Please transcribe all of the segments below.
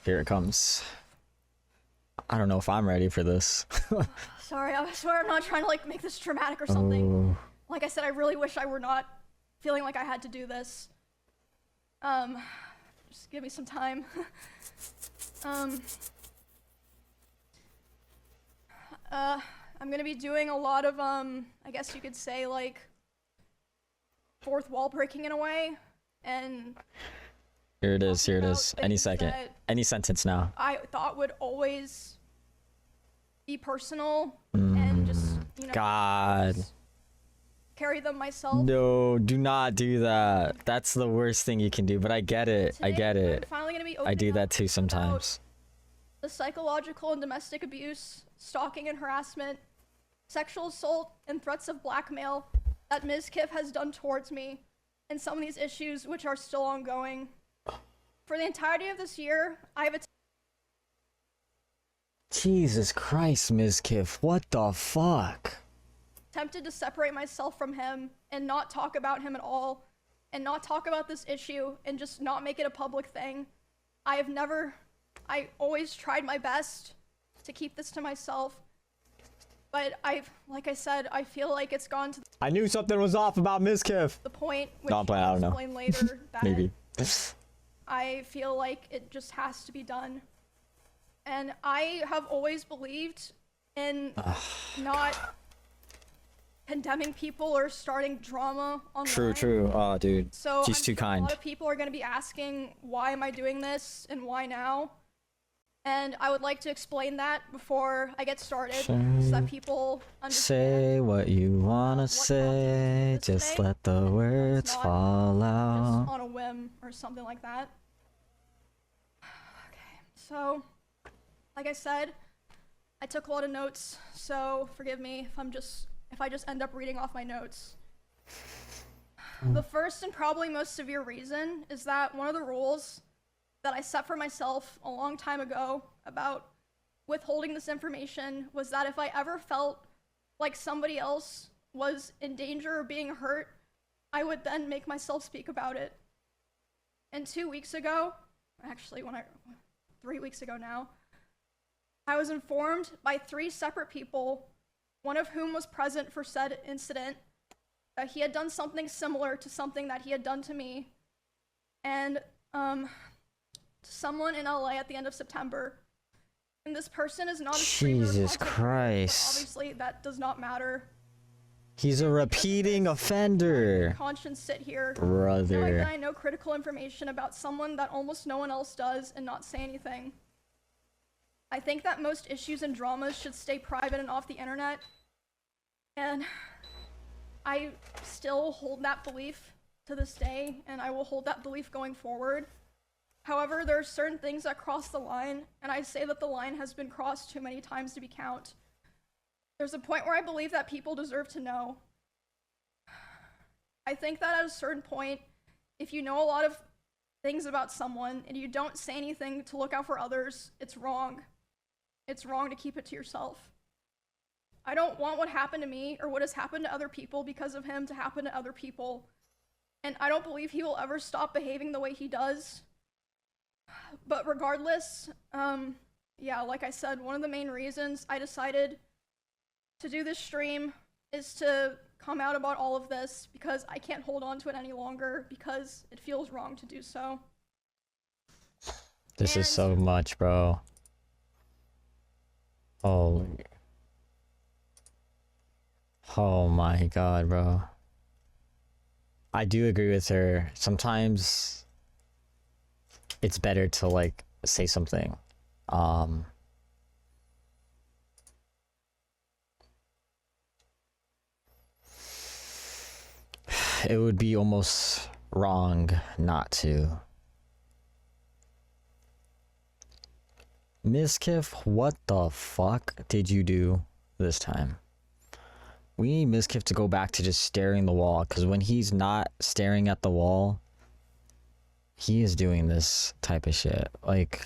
Here it comes. I don't know if I'm ready for this. Sorry, I swear I'm not trying to like make this dramatic or something. Like I said, I really wish I were not feeling like I had to do this. Just give me some time. I'm gonna be doing a lot of, I guess you could say, like, fourth wall breaking in a way, and... Here it is, here it is. Any second. Any sentence now. I thought would always be personal, and just, you know... God. Carry them myself. No, do not do that. That's the worst thing you can do, but I get it. Today, I get it. I'm finally gonna be I do that too sometimes. The psychological and domestic abuse, stalking and harassment, sexual assault, and threats of blackmail that MizKif has done towards me, and some of these issues which are still ongoing. For the entirety of this year, I have Jesus Christ, MizKif, what the fuck? attempted to separate myself from him and not talk about him at all, and not talk about this issue, and just not make it a public thing. I always tried my best to keep this to myself, but like I said, I feel like it's gone to I knew something was off about MizKif. the point which No, I'm playing, I don't know. I'll explain later that Maybe. I feel like it just has to be done. And I have always believed in not condemning people or starting drama online. True. Oh, dude. So She's I'm too sure kind. a lot of people are going to be asking, why am I doing this and why now? And I would like to explain that before I get started, so that people understand. Say what you wanna what say, happened just today. let the words It's not fall just out. on a whim or something like that. Okay, so like I said, I took a lot of notes, so forgive me if I just end up reading off my notes. The first and probably most severe reason is that one of the rules that I set for myself a long time ago about withholding this information was that if I ever felt like somebody else was in danger or being hurt, I would then make myself speak about it. And 2 weeks ago, actually 3 weeks ago now, I was informed by 3 separate people, one of whom was present for said incident, that he had done something similar to something that he had done to me, and to someone in LA at the end of September. And this person is not a streamer, Jesus but Christ. obviously that does not matter. He's a repeating offender. Conscience sit here, Brother. knowing that I know critical information about someone that almost no one else does and not say anything. I think that most issues and dramas should stay private and off the internet, and I still hold that belief to this day, and I will hold that belief going forward. However, there are certain things that cross the line, and I say that the line has been crossed too many times to be count. There's a point where I believe that people deserve to know. I think that at a certain point, if you know a lot of things about someone and you don't say anything to look out for others, it's wrong. It's wrong to keep it to yourself. I don't want what happened to me or what has happened to other people because of him to happen to other people. And I don't believe he will ever stop behaving the way he does. But regardless, yeah, like I said, one of the main reasons I decided to do this stream is to come out about all of this because I can't hold on to it any longer because it feels wrong to do so. This is so much, bro. Oh my god, bro. I do agree with her. Sometimes it's better to like say something. It would be almost wrong not to. MizKif, what the fuck did you do this time? We need MizKif to go back to just staring the wall, because when he's not staring at the wall, he is doing this type of shit. Like,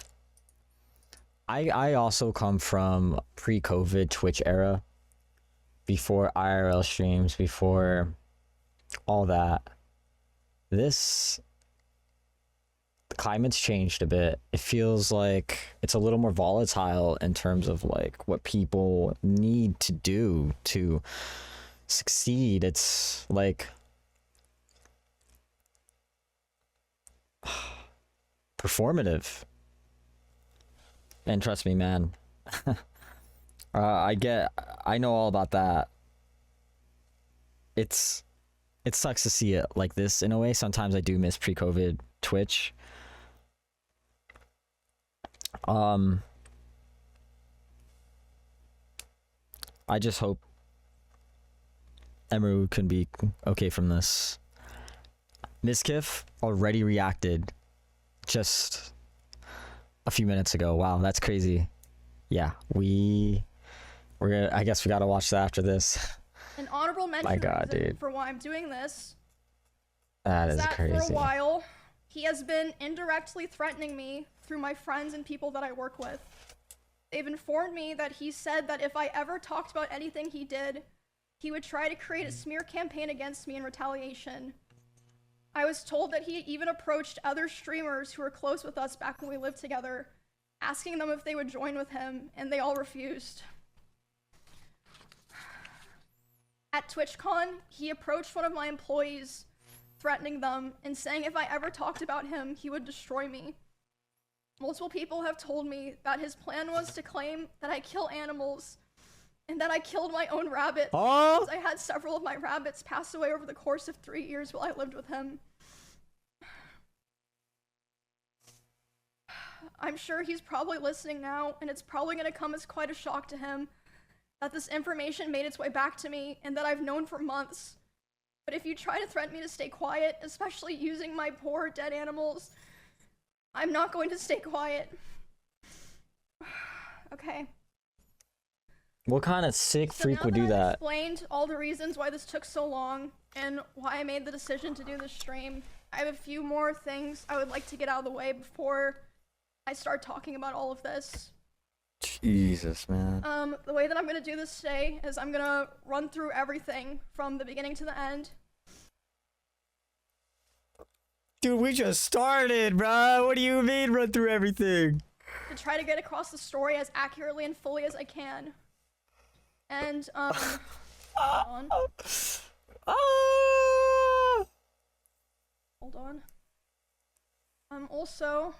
I also come from pre-COVID Twitch era, before IRL streams, before all that. This, climate's changed a bit. It feels like it's a little more volatile in terms of like what people need to do to succeed. It's like performative. And trust me, man. I know all about that. It sucks to see it like this in a way. Sometimes I do miss pre-COVID Twitch. I just hope Emeru can be okay from this. MizKif already reacted just a few minutes ago. Wow, that's crazy. Yeah, I guess we gotta watch that after this. An honorable mention My God, reason dude. for why I'm doing this That is that crazy. for a while, he has been indirectly threatening me through my friends and people that I work with. They've informed me that he said that if I ever talked about anything he did, he would try to create a smear campaign against me in retaliation. I was told that he even approached other streamers who were close with us back when we lived together, asking them if they would join with him, and they all refused. At TwitchCon, he approached one of my employees, threatening them and saying if I ever talked about him, he would destroy me. Multiple people have told me that his plan was to claim that I kill animals and that I killed my own rabbit. Oh! I had several of my rabbits pass away over the course of 3 years while I lived with him. I'm sure he's probably listening now, and it's probably going to come as quite a shock to him that this information made its way back to me and that I've known for months. But if you try to threaten me to stay quiet, especially using my poor dead animals, I'm not going to stay quiet. Okay. What kind of sick So freak now would do I've that? explained all the reasons why this took so long and why I made the decision to do this stream, I have a few more things I would like to get out of the way before I start talking about all of this. Jesus, man. The way that I'm gonna do this today is I'm gonna run through everything from the beginning to the end. Dude, we just started, bro. What do you mean run through everything? To try to get across the story as accurately and fully as I can. And, hold on. Hold on. I'm also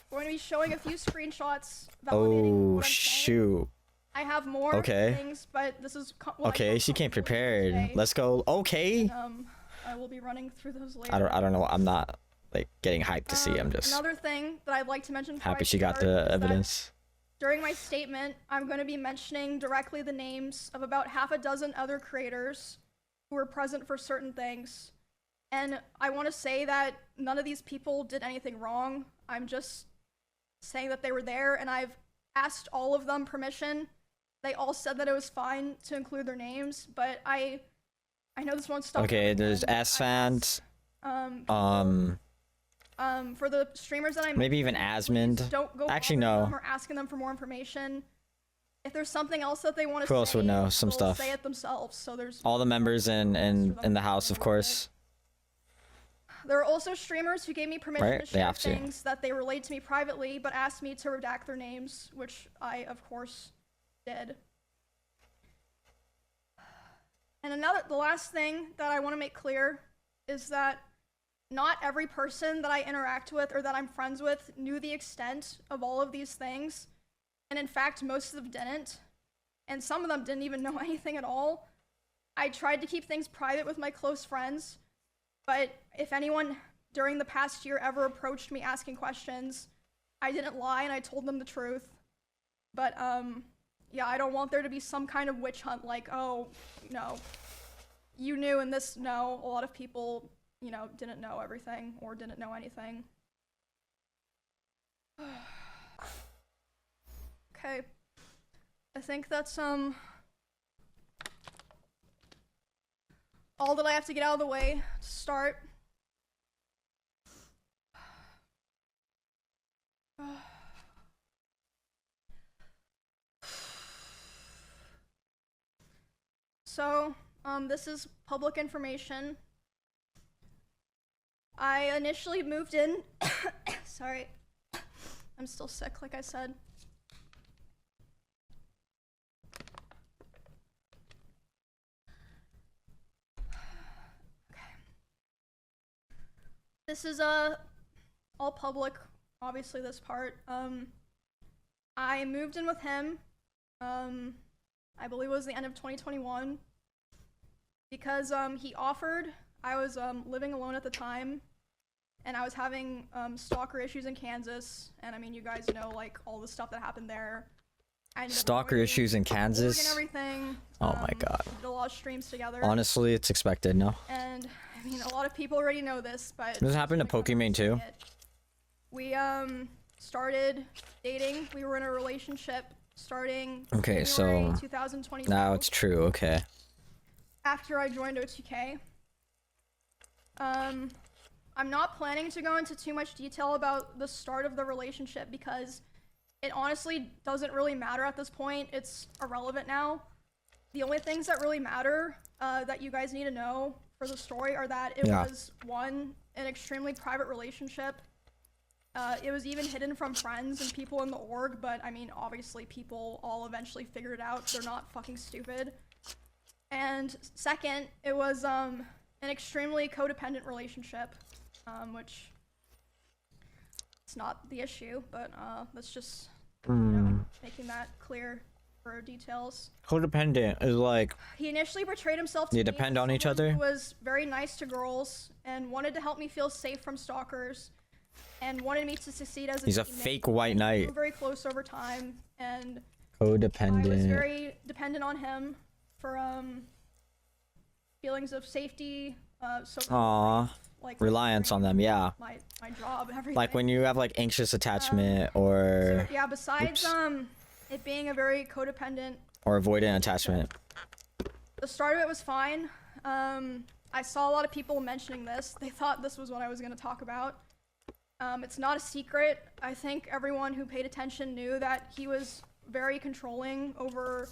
going to be showing a few screenshots validating what I'm saying. Shoot. I have more Okay. things, but this is what I Okay, felt she came comfortable prepared. today. Let's go. Okay. I will be running through those later. I don't know. I'm not like getting hyped to see. I'm just Another thing that I'd like to mention before happy I she got start is the that evidence. during my statement, I'm going to be mentioning directly the names of about half a dozen other creators who were present for certain things. And I want to say that none of these people did anything wrong. I'm just saying that they were there, and I've asked all of them permission. They all said that it was fine to include their names, but I know this won't stop. Okay, there's S fans. For the streamers that I Maybe even mentioned, Asmund. please don't go Actually, bothering no. them or asking them for more information. If there's something else that they want to Who say, else would know some they'll stuff? say it themselves. So there's All the members in the house, of course. There are also streamers who gave me permission Right, to they share have to. things that they relayed to me privately, but asked me to redact their names, which I, of course, did. And the last thing that I want to make clear is that not every person that I interact with or that I'm friends with knew the extent of all of these things. And in fact, most of them didn't. And some of them didn't even know anything at all. I tried to keep things private with my close friends, but if anyone during the past year ever approached me asking questions, I didn't lie and I told them the truth. But, yeah, I don't want there to be some kind of witch hunt like, oh, you knew and this, no. A lot of people, didn't know everything or didn't know anything. Okay. I think that's, all that I have to get out of the way to start. So, this is public information. I initially moved in. Sorry. I'm still sick, like I said. Okay. This is all public, obviously this part. I moved in with him. I believe it was the end of 2021 because he offered. I was living alone at the time, and I was having stalker issues in Kansas, and I mean, you guys know like all the stuff that happened there. Stalker issues in Kansas? And everything. Oh my god. We did a lot of streams together. Honestly, it's expected, no? And I mean, a lot of people already know this, but Does it happen to Pokimane too? We started dating. We were in a relationship starting okay, January so 2022. now it's true. Okay. After I joined O2K. I'm not planning to go into too much detail about the start of the relationship because it honestly doesn't really matter at this point. It's irrelevant now. The only things that really matter that you guys need to know for the story are that it was, one, an extremely private relationship. It was even hidden from friends and people in the org, but I mean, obviously people all eventually figured it out. They're not fucking stupid. And second, it was an extremely codependent relationship, which it's not the issue, but that's just you know, making that clear for details. Codependent is like he initially portrayed himself to you me depend as on each someone other. who was very nice to girls and wanted to help me feel safe from stalkers and wanted me to succeed as a He's a teammate. fake white knight. We were very close over time, and Codependent. I was very dependent on him for feelings of safety, Aww. like Reliance on them, yeah. my job, everything. Like when you have like anxious attachment or So, yeah, besides it being a very codependent or avoidant attachment. the start of it was fine. I saw a lot of people mentioning this. They thought this was what I was going to talk about. It's not a secret. I think everyone who paid attention knew that he was very controlling over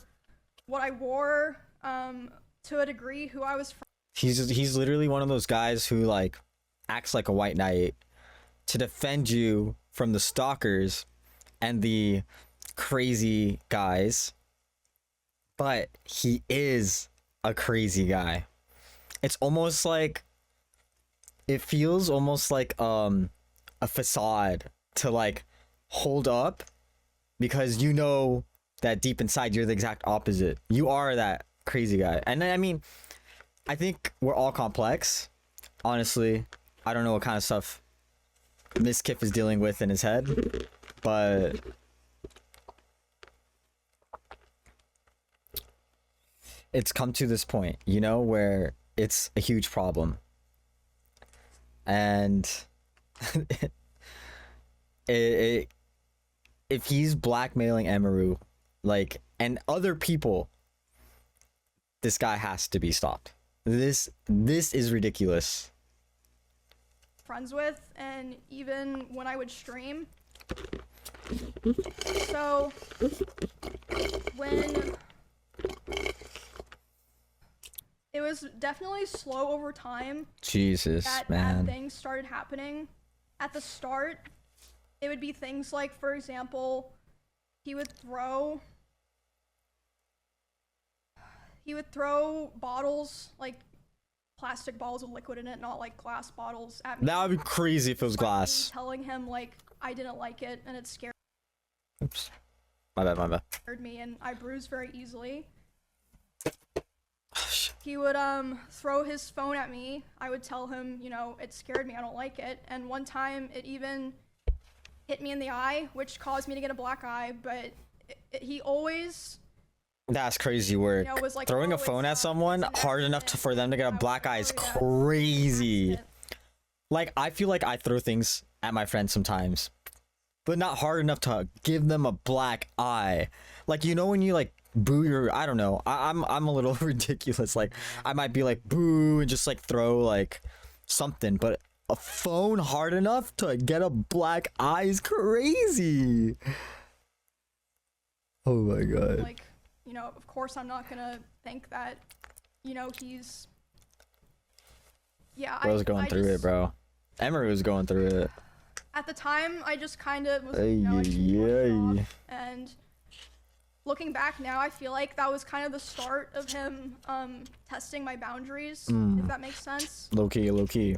what I wore, to a degree, who I was from. He's literally one of those guys who like acts like a white knight to defend you from the stalkers and the crazy guys. But he is a crazy guy. It's almost like it feels almost like a facade to like hold up because you know that deep inside you're the exact opposite. You are that crazy guy. And I mean, I think we're all complex. Honestly, I don't know what kind of stuff MizKif is dealing with in his head, but it's come to this point, you know, where it's a huge problem. And if he's blackmailing Emaru, like, and other people, this guy has to be stopped. This is ridiculous. Friends with, and even when I would stream. So when it was definitely slow over time. Jesus, that man. bad things started happening. At the start, it would be things like, for example, he would throw bottles, like plastic bottles with liquid in it, not like glass bottles, at me. That would be crazy if it was glass. Telling him like I didn't like it and it scared Oops. My bad. me, and I bruised very easily. He would throw his phone at me. I would tell him, you know, it scared me, I don't like it. And one time it even hit me in the eye, which caused me to get a black eye, but he always... That's crazy work. You know, was like, throwing oh, a phone at someone it's an hard enough accident. for them to get a I black was eye is like, crazy. accident. Like, I feel like I throw things at my friends sometimes, but not hard enough to give them a black eye. Like, you know when you like boo your, I don't know, I'm a little ridiculous. Like, I might be like boo and just like throw like something, but a phone hard enough to get a black eye is crazy. Oh my god. Like, you know, of course I'm not gonna think that, you know, he's... Yeah, Bro's going through it, bro. Emery was going through it. At the time, I just kind of was, Ay, you know, I just brushed it ay. off. And looking back now, I feel like that was kind of the start of him testing my boundaries, if that makes sense. Low key, low key.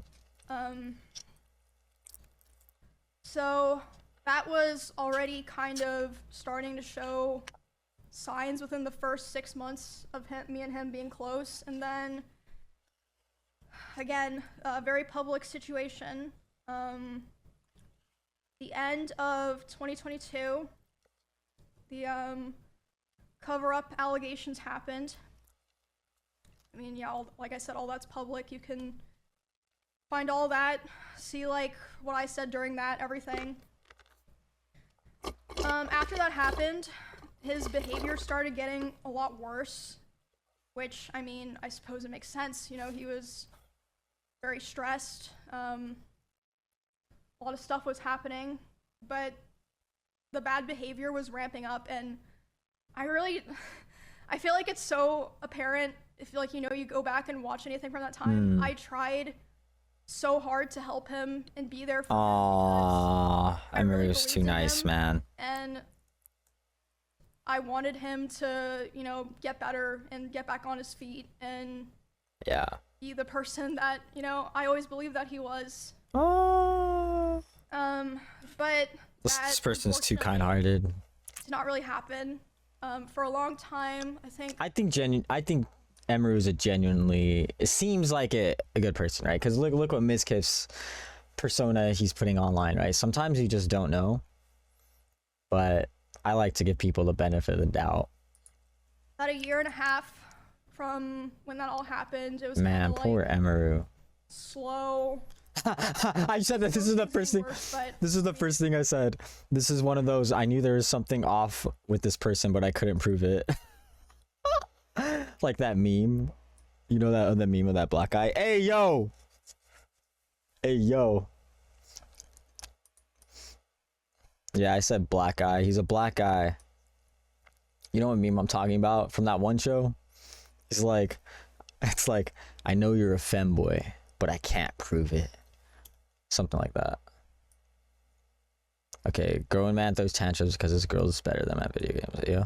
So that was already kind of starting to show signs within the first 6 months of me and him being close. And then, again, a very public situation. The end of 2022, the cover-up allegations happened. I mean, yeah, like I said, all that's public. You can find all that, see like what I said during that, everything. After that happened, his behavior started getting a lot worse, which, I mean, I suppose it makes sense. You know, he was very stressed. A lot of stuff was happening, but the bad behavior was ramping up, and I feel like it's so apparent if, like, you know, you go back and watch anything from that time. I tried so hard to help him and be there for him. Aww, Emery was too nice, man. And I wanted him to, you know, get better and get back on his feet and Yeah. be the person that, you know, I always believed that he was. Oh. But This person's too unfortunately kind-hearted. did not really happen. For a long time, I think. I think Emery was it seems like a good person, right? Because look what MizKif's persona he's putting online, right? Sometimes you just don't know, but I like to give people the benefit of the doubt. About a year and a half from when that all happened, it was Man, kinda, poor like, Emery. slow. I said that this is the first thing. This is the first thing I said. This is one of those. I knew there was something off with this person, but I couldn't prove it. Like that meme, you know, that the meme of that black guy. Hey yo. Hey yo. Yeah, I said black guy. He's a black guy. You know what meme I'm talking about from that one show? It's like, I know you're a femboy, but I can't prove it. Something like that. Okay, grown man throws tantrums because his girl is better than my video games. Yeah.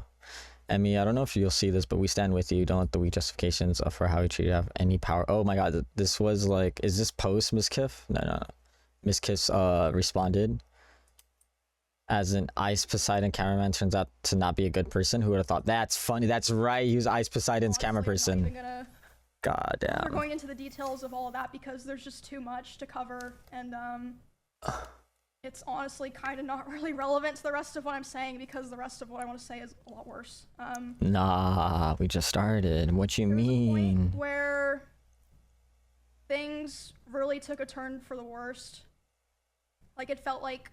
Emmy, I don't know if you'll see this, but we stand with you. Don't let the weak justifications for how he treated you have any power. Oh my god, this was like, is this post MizKif? No. MizKif responded. As an Ice Poseidon cameraman turns out to not be a good person. Who would have thought? That's funny. That's right. He was Ice Poseidon's camera person. God damn. We're going into the details of all of that because there's just too much to cover, and it's honestly kind of not really relevant to the rest of what I'm saying because the rest of what I want to say is a lot worse. Nah, we just started. What you mean? A point where things really took a turn for the worst. Like, it felt like,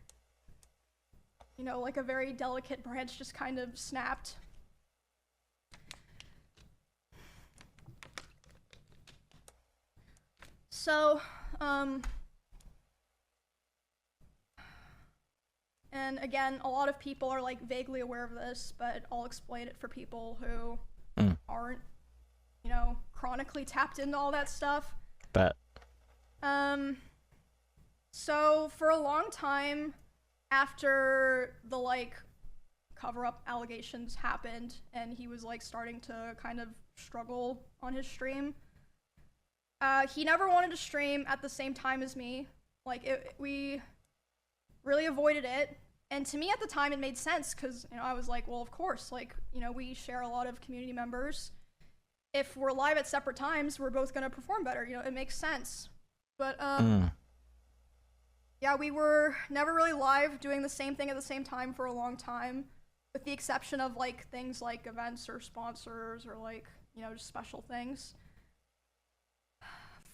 you know, like a very delicate branch just kind of snapped. So, and again, a lot of people are like vaguely aware of this, but I'll explain it for people who aren't, you know, chronically tapped into all that stuff. Bet. So for a long time after the like cover-up allegations happened and he was like starting to kind of struggle on his stream, he never wanted to stream at the same time as me. Like, we really avoided it. And to me at the time, it made sense because, you know, I was like, well, of course, like, you know, we share a lot of community members. If we're live at separate times, we're both going to perform better. You know, it makes sense. But, yeah, we were never really live doing the same thing at the same time for a long time, with the exception of, like, things like events or sponsors or, like, you know, just special things.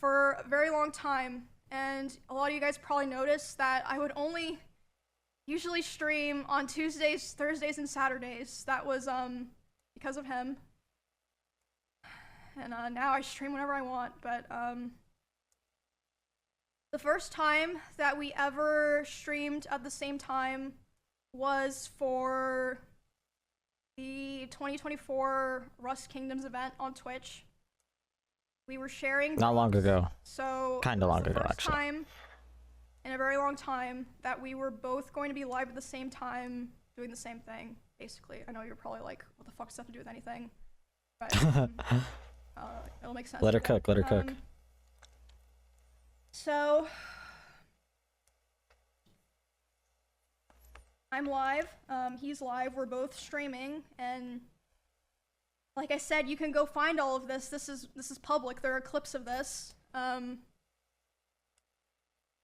For a very long time, and a lot of you guys probably noticed that I would only usually stream on Tuesdays, Thursdays, and Saturdays. That was because of him. And now I stream whenever I want, but the first time that we ever streamed at the same time was for the 2024 Rust Kingdoms event on Twitch. We were sharing. Not long ago. So kind of long ago, actually. Time in a very long time that we were both going to be live at the same time doing the same thing, basically. I know you're probably like, what the fuck does that have to do with anything? But it'll make sense. Let her cook, let her cook. So I'm live, he's live, we're both streaming, and like I said, you can go find all of this. This is public. There are clips of this.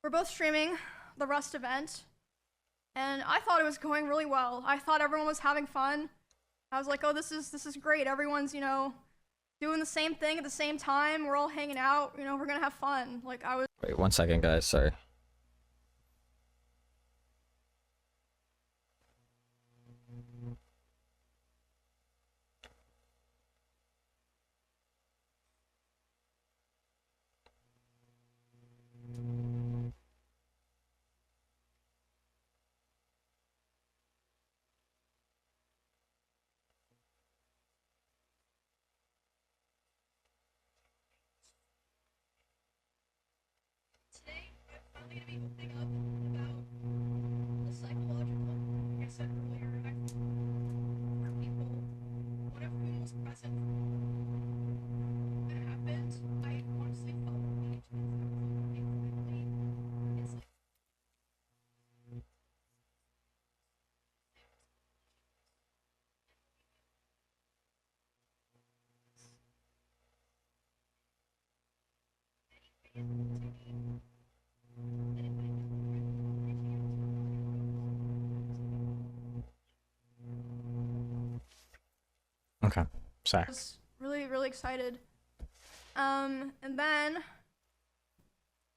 We're both streaming the Rust event, and I thought it was going really well. I thought everyone was having fun. I was like, oh, this is great. Everyone's, you know, doing the same thing at the same time. We're all hanging out. You know, we're gonna have fun. Like I was. Wait 1 second, guys. Sorry. Today, I'm finally gonna be opening up about the psychological, like I said earlier, I for people, one of whom was present when it happened. I honestly felt really quickly. It's like Okay. Sorry. I was really excited. And then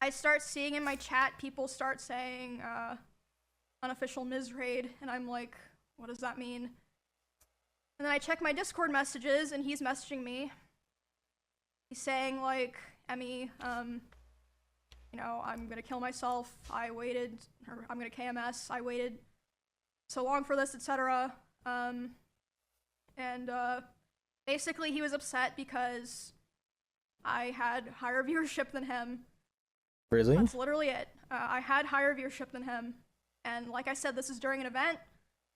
I start seeing in my chat people start saying unofficial Miz raid, and I'm like, what does that mean? And then I check my Discord messages, and he's messaging me. He's saying like, Emmy, you know, I'm gonna kill myself. I waited, or I'm gonna KMS. I waited so long for this, etc. And basically he was upset because I had higher viewership than him. Really? That's literally it. I had higher viewership than him. And like I said, this is during an event,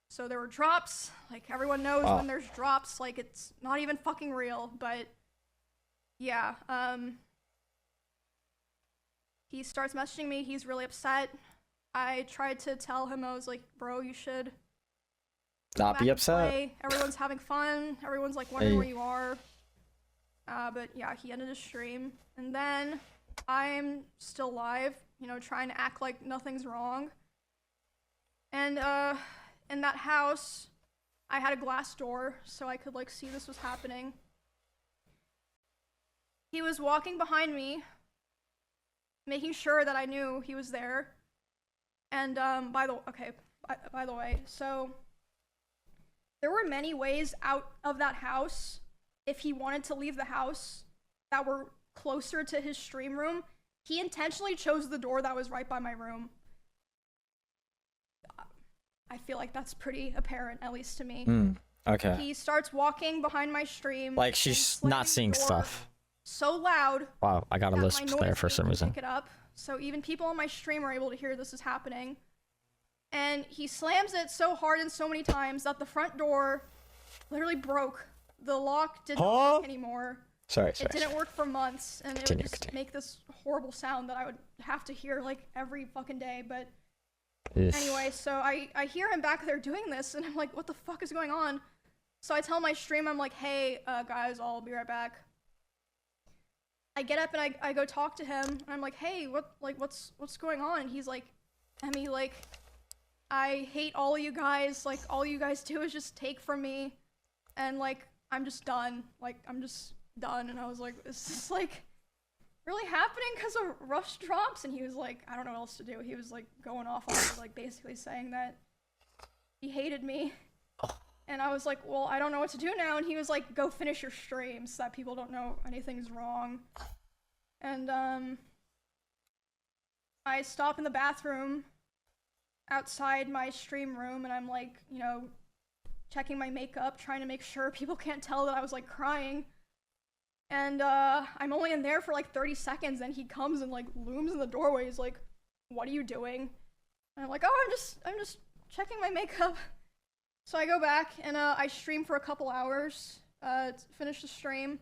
so there were drops. Like, everyone knows when there's drops, like, it's not even fucking real, but yeah. He starts messaging me, he's really upset. I tried to tell him, I was like, bro, you should not be upset. play. Everyone's having fun. Everyone's like wondering where you are. But yeah, he ended his stream. And then I'm still live, you know, trying to act like nothing's wrong. And in that house, I had a glass door so I could like see this was happening. He was walking behind me, making sure that I knew he was there. And by the way, so there were many ways out of that house if he wanted to leave the house that were closer to his stream room. He intentionally chose the door that was right by my room. I feel like that's pretty apparent, at least to me. Okay. He starts walking behind my stream. Like, she's not seeing stuff. So loud. Wow, I got a lisp there for some reason. Pick it up. So even people on my stream are able to hear this is happening. And he slams it so hard and so many times that the front door literally broke. The lock didn't work anymore. Sorry. It didn't work for months, and it would just make this horrible sound that I would have to hear like every fucking day. But anyway, so I hear him back there doing this, and I'm like, what the fuck is going on? So I tell my stream, I'm like, hey, guys, I'll be right back. I get up and I go talk to him, and I'm like, hey, what's going on? And he's like, Emmy, like, I hate all you guys. Like, all you guys do is just take from me, and like, I'm just done. Like, I'm just done. And I was like, is this like really happening because of rush drops? And he was like, I don't know what else to do. He was like going off on me, like basically saying that he hated me. And I was like, well, I don't know what to do now. And he was like, go finish your stream so that people don't know anything's wrong. And I stop in the bathroom outside my stream room, and I'm like, you know, checking my makeup, trying to make sure people can't tell that I was like crying. And I'm only in there for like 30 seconds, and he comes and like looms in the doorway. He's like, what are you doing? And I'm like, oh, I'm just checking my makeup. So I go back and I stream for a couple hours, finish the stream,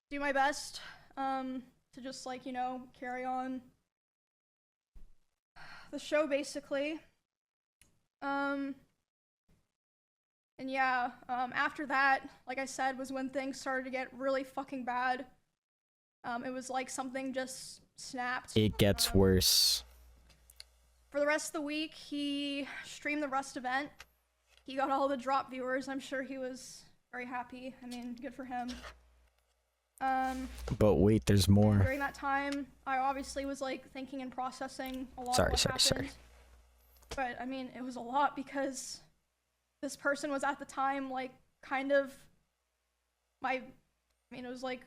do my best to just like, you know, carry on the show basically. And yeah, after that, like I said, was when things started to get really fucking bad. It was like something just snapped. It gets worse. For the rest of the week, he streamed the Rust event. He got all the drop viewers. I'm sure he was very happy. I mean, good for him. But wait, there's more. During that time, I obviously was like thinking and processing a lot of what happened. But I mean, it was a lot because this person was at the time like kind of it was like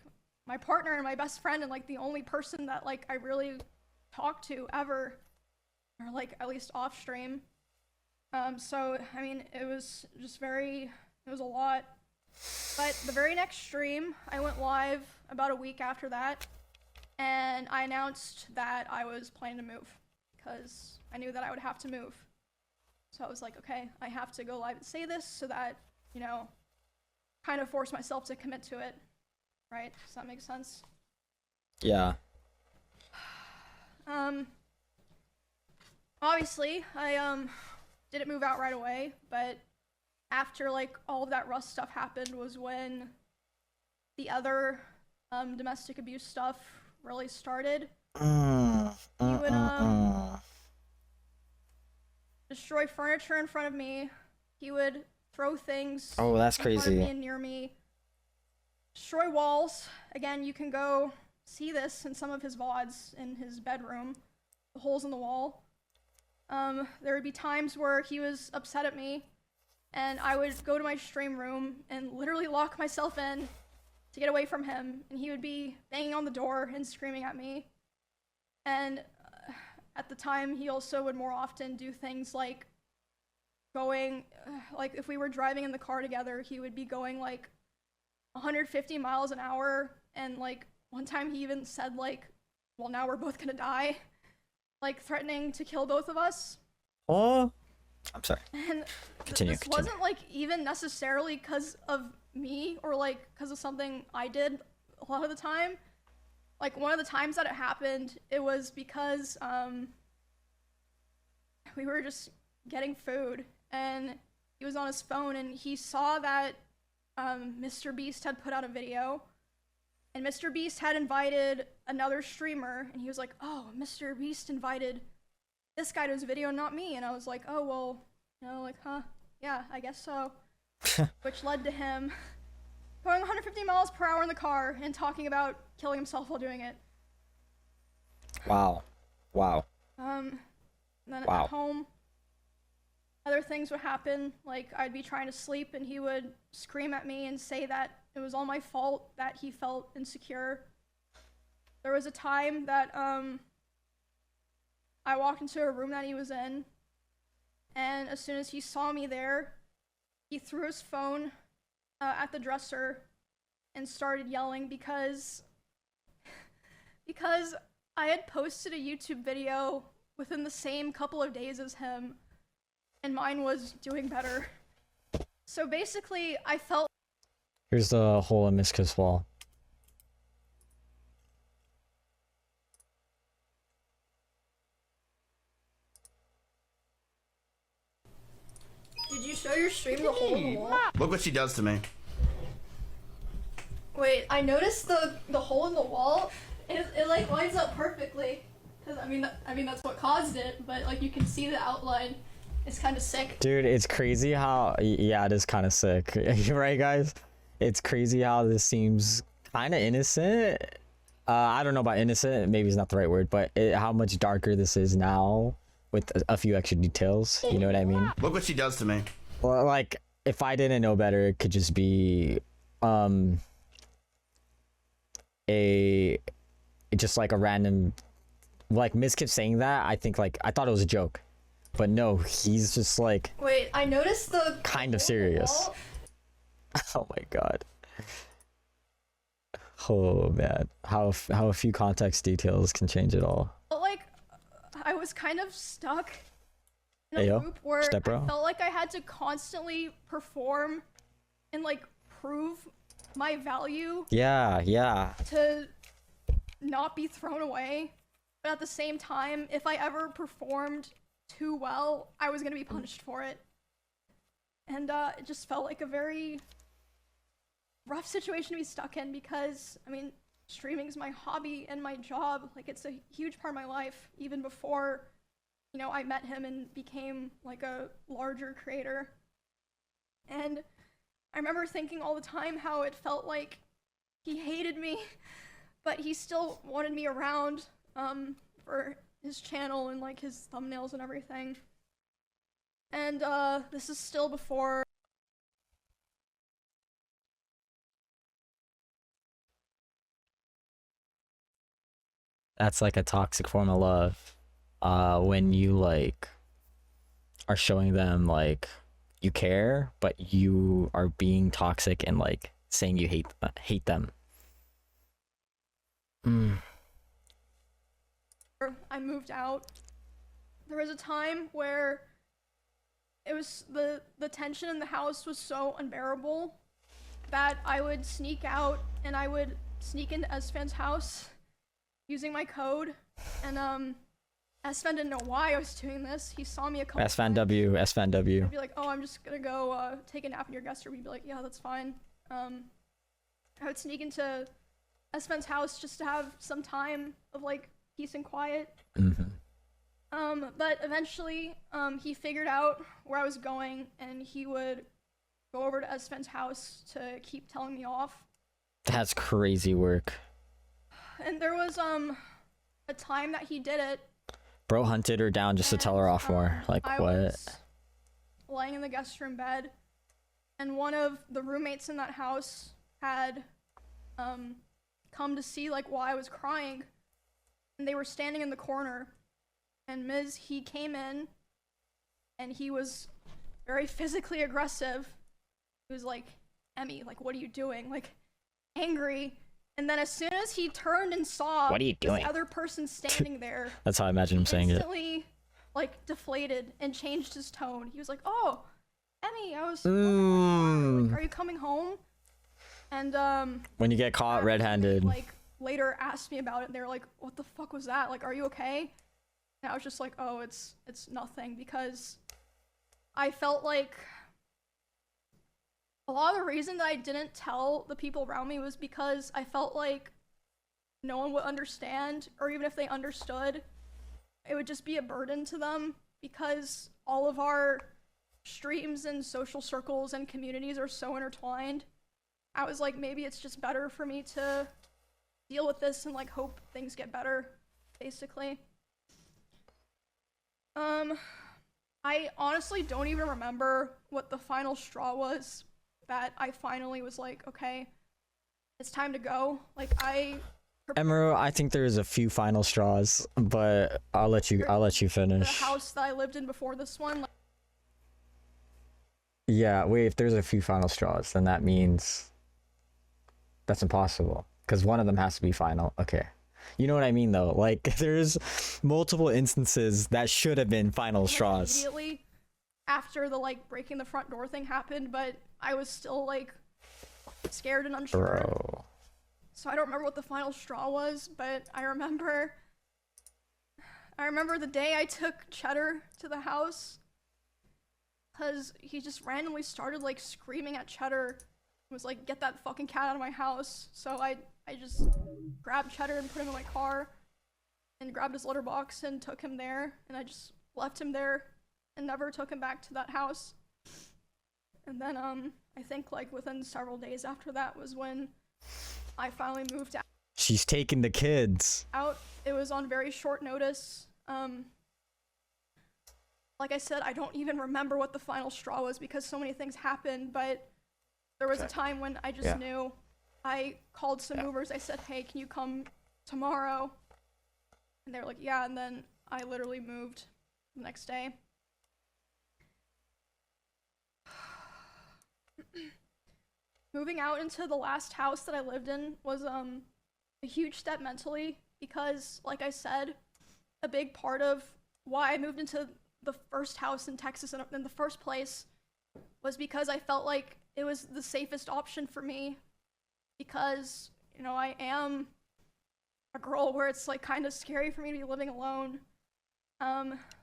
my partner and my best friend and like the only person that like I really talked to ever, or like at least off stream. So I mean, it was a lot. But the very next stream, I went live about a week after that, and I announced that I was planning to move because I knew that I would have to move. So I was like, okay, I have to go live and say this so that, you know, kind of force myself to commit to it, right? Does that make sense? Yeah. Obviously, I didn't move out right away, but after like all of that Rust stuff happened was when the other domestic abuse stuff really started. He would destroy furniture in front of me. He would throw things Oh, that's in front of crazy. me and near me. Destroy walls. Again, you can go see this in some of his VODs in his bedroom. The holes in the wall. There would be times where he was upset at me, and I would go to my stream room and literally lock myself in to get away from him, and he would be banging on the door and screaming at me. And at the time, he also would more often do things like going, like if we were driving in the car together, he would be going like 150 miles an hour, and like one time he even said like, well, now we're both gonna die, like threatening to kill both of us. Oh, I'm sorry. And Continue. this wasn't like even necessarily because of me or like because of something I did a lot of the time. Like one of the times that it happened, it was because we were just getting food and he was on his phone and he saw that Mr. Beast had put out a video, and Mr. Beast had invited another streamer, and he was like, oh, Mr. Beast invited this guy to his video, not me. And I was like, oh, well, you know, like, huh, yeah, I guess so. Which led to him going 150 miles per hour in the car and talking about killing himself while doing it. Wow. Wow. And then Wow. at home, other things would happen, like I'd be trying to sleep and he would scream at me and say that it was all my fault that he felt insecure. There was a time that I walked into a room that he was in, and as soon as he saw me there, he threw his phone at the dresser and started yelling because I had posted a YouTube video within the same couple of days as him, and mine was doing better. So basically, I felt... Here's the hole in MizKif's wall. Did you show your stream the hole in the wall? Look what she does to me. Wait, I noticed the hole in the wall. It like lines up perfectly. Cause I mean that's what caused it, but like you can see the outline. It's kind of sick. Dude, it's crazy how, yeah, it is kind of sick. You're right, guys? It's crazy how this seems kind of innocent. I don't know about innocent, maybe it's not the right word, but how much darker this is now with a few extra details. You know what I mean? Look what she does to me. Well, like, if I didn't know better, it could just be just like a random, like MizKif saying that. I think like I thought it was a joke, but no, he's just like, Wait, I noticed the kind of hole in the serious. wall. Oh my god. Oh man, how a few context details can change it all. But like, I was kind of stuck in a Ayo, loop where step bro. I felt like I had to constantly perform and like prove my value Yeah, yeah. to not be thrown away. But at the same time, if I ever performed too well, I was gonna be punished for it. And it just felt like a very rough situation to be stuck in because, I mean, streaming is my hobby and my job. Like, it's a huge part of my life, even before, you know, I met him and became like a larger creator. And I remember thinking all the time how it felt like he hated me, but he still wanted me around for his channel and like his thumbnails and everything. And this is still before That's like a toxic form of love. When you like are showing them like you care, but you are being toxic and like saying you hate them. I moved out. There was a time where it was the tension in the house was so unbearable that I would sneak out and I would sneak into Esfan's house using my code, and Esfan didn't know why I was doing this. He saw me a couple Esfan times. W. I'd be like, oh, I'm just gonna go take a nap in your guest room. He'd be like, yeah, that's fine. I would sneak into Esfan's house just to have some time of like peace and quiet. But eventually, he figured out where I was going, and he would go over to Esfan's house to keep telling me off. That's crazy work. And there was a time that he did it. Bro hunted her down just to tell her off more. Like, I what? was laying in the guest room bed, and one of the roommates in that house had come to see like why I was crying, and they were standing in the corner, and Miz, he came in, and he was very physically aggressive. He was like, Emmy, like, what are you doing? Like, angry. And then as soon as he turned and saw What are you doing? this other person standing there, That's how I imagine him saying it. instantly like deflated and changed his tone. He was like, oh, Emmy, I was like, are you coming home? And When you get caught red-handed. like later asked me about it, and they were like, what the fuck was that? Like, are you okay? And I was just like, oh, it's nothing, because I felt like a lot of the reason that I didn't tell the people around me was because I felt like no one would understand, or even if they understood, it would just be a burden to them, because all of our streams and social circles and communities are so intertwined. I was like, maybe it's just better for me to deal with this and like hope things get better, basically. I honestly don't even remember what the final straw was that I finally was like, okay, it's time to go. Like, Emerald, I think there's a few final straws, but I'll let you the finish. house that I lived in before this one, like, Yeah, wait, if there's a few final straws, then that means that's impossible, because one of them has to be final. Okay. You know what I mean, though? Like, there's multiple instances that should have been final straws. immediately after the like breaking the front door thing happened, but I was still like scared and unsure. Bro. So I don't remember what the final straw was, but I remember the day I took Cheddar to the house, because he just randomly started like screaming at Cheddar and was like, get that fucking cat out of my house. So I just grabbed Cheddar and put him in my car and grabbed his litter box and took him there, and I just left him there and never took him back to that house. And then I think like within several days after that was when I finally moved out. She's taking the kids. It was on very short notice. Like I said, I don't even remember what the final straw was because so many things happened, but there was a time when I just knew. I called some movers. I said, hey, can you come tomorrow? And they were like, yeah, and then I literally moved the next day. Moving out into the last house that I lived in was a huge step mentally, because like I said, a big part of why I moved into the first house in Texas in the first place was because I felt like it was the safest option for me, because, you know, I am a girl where it's like kind of scary for me to be living alone.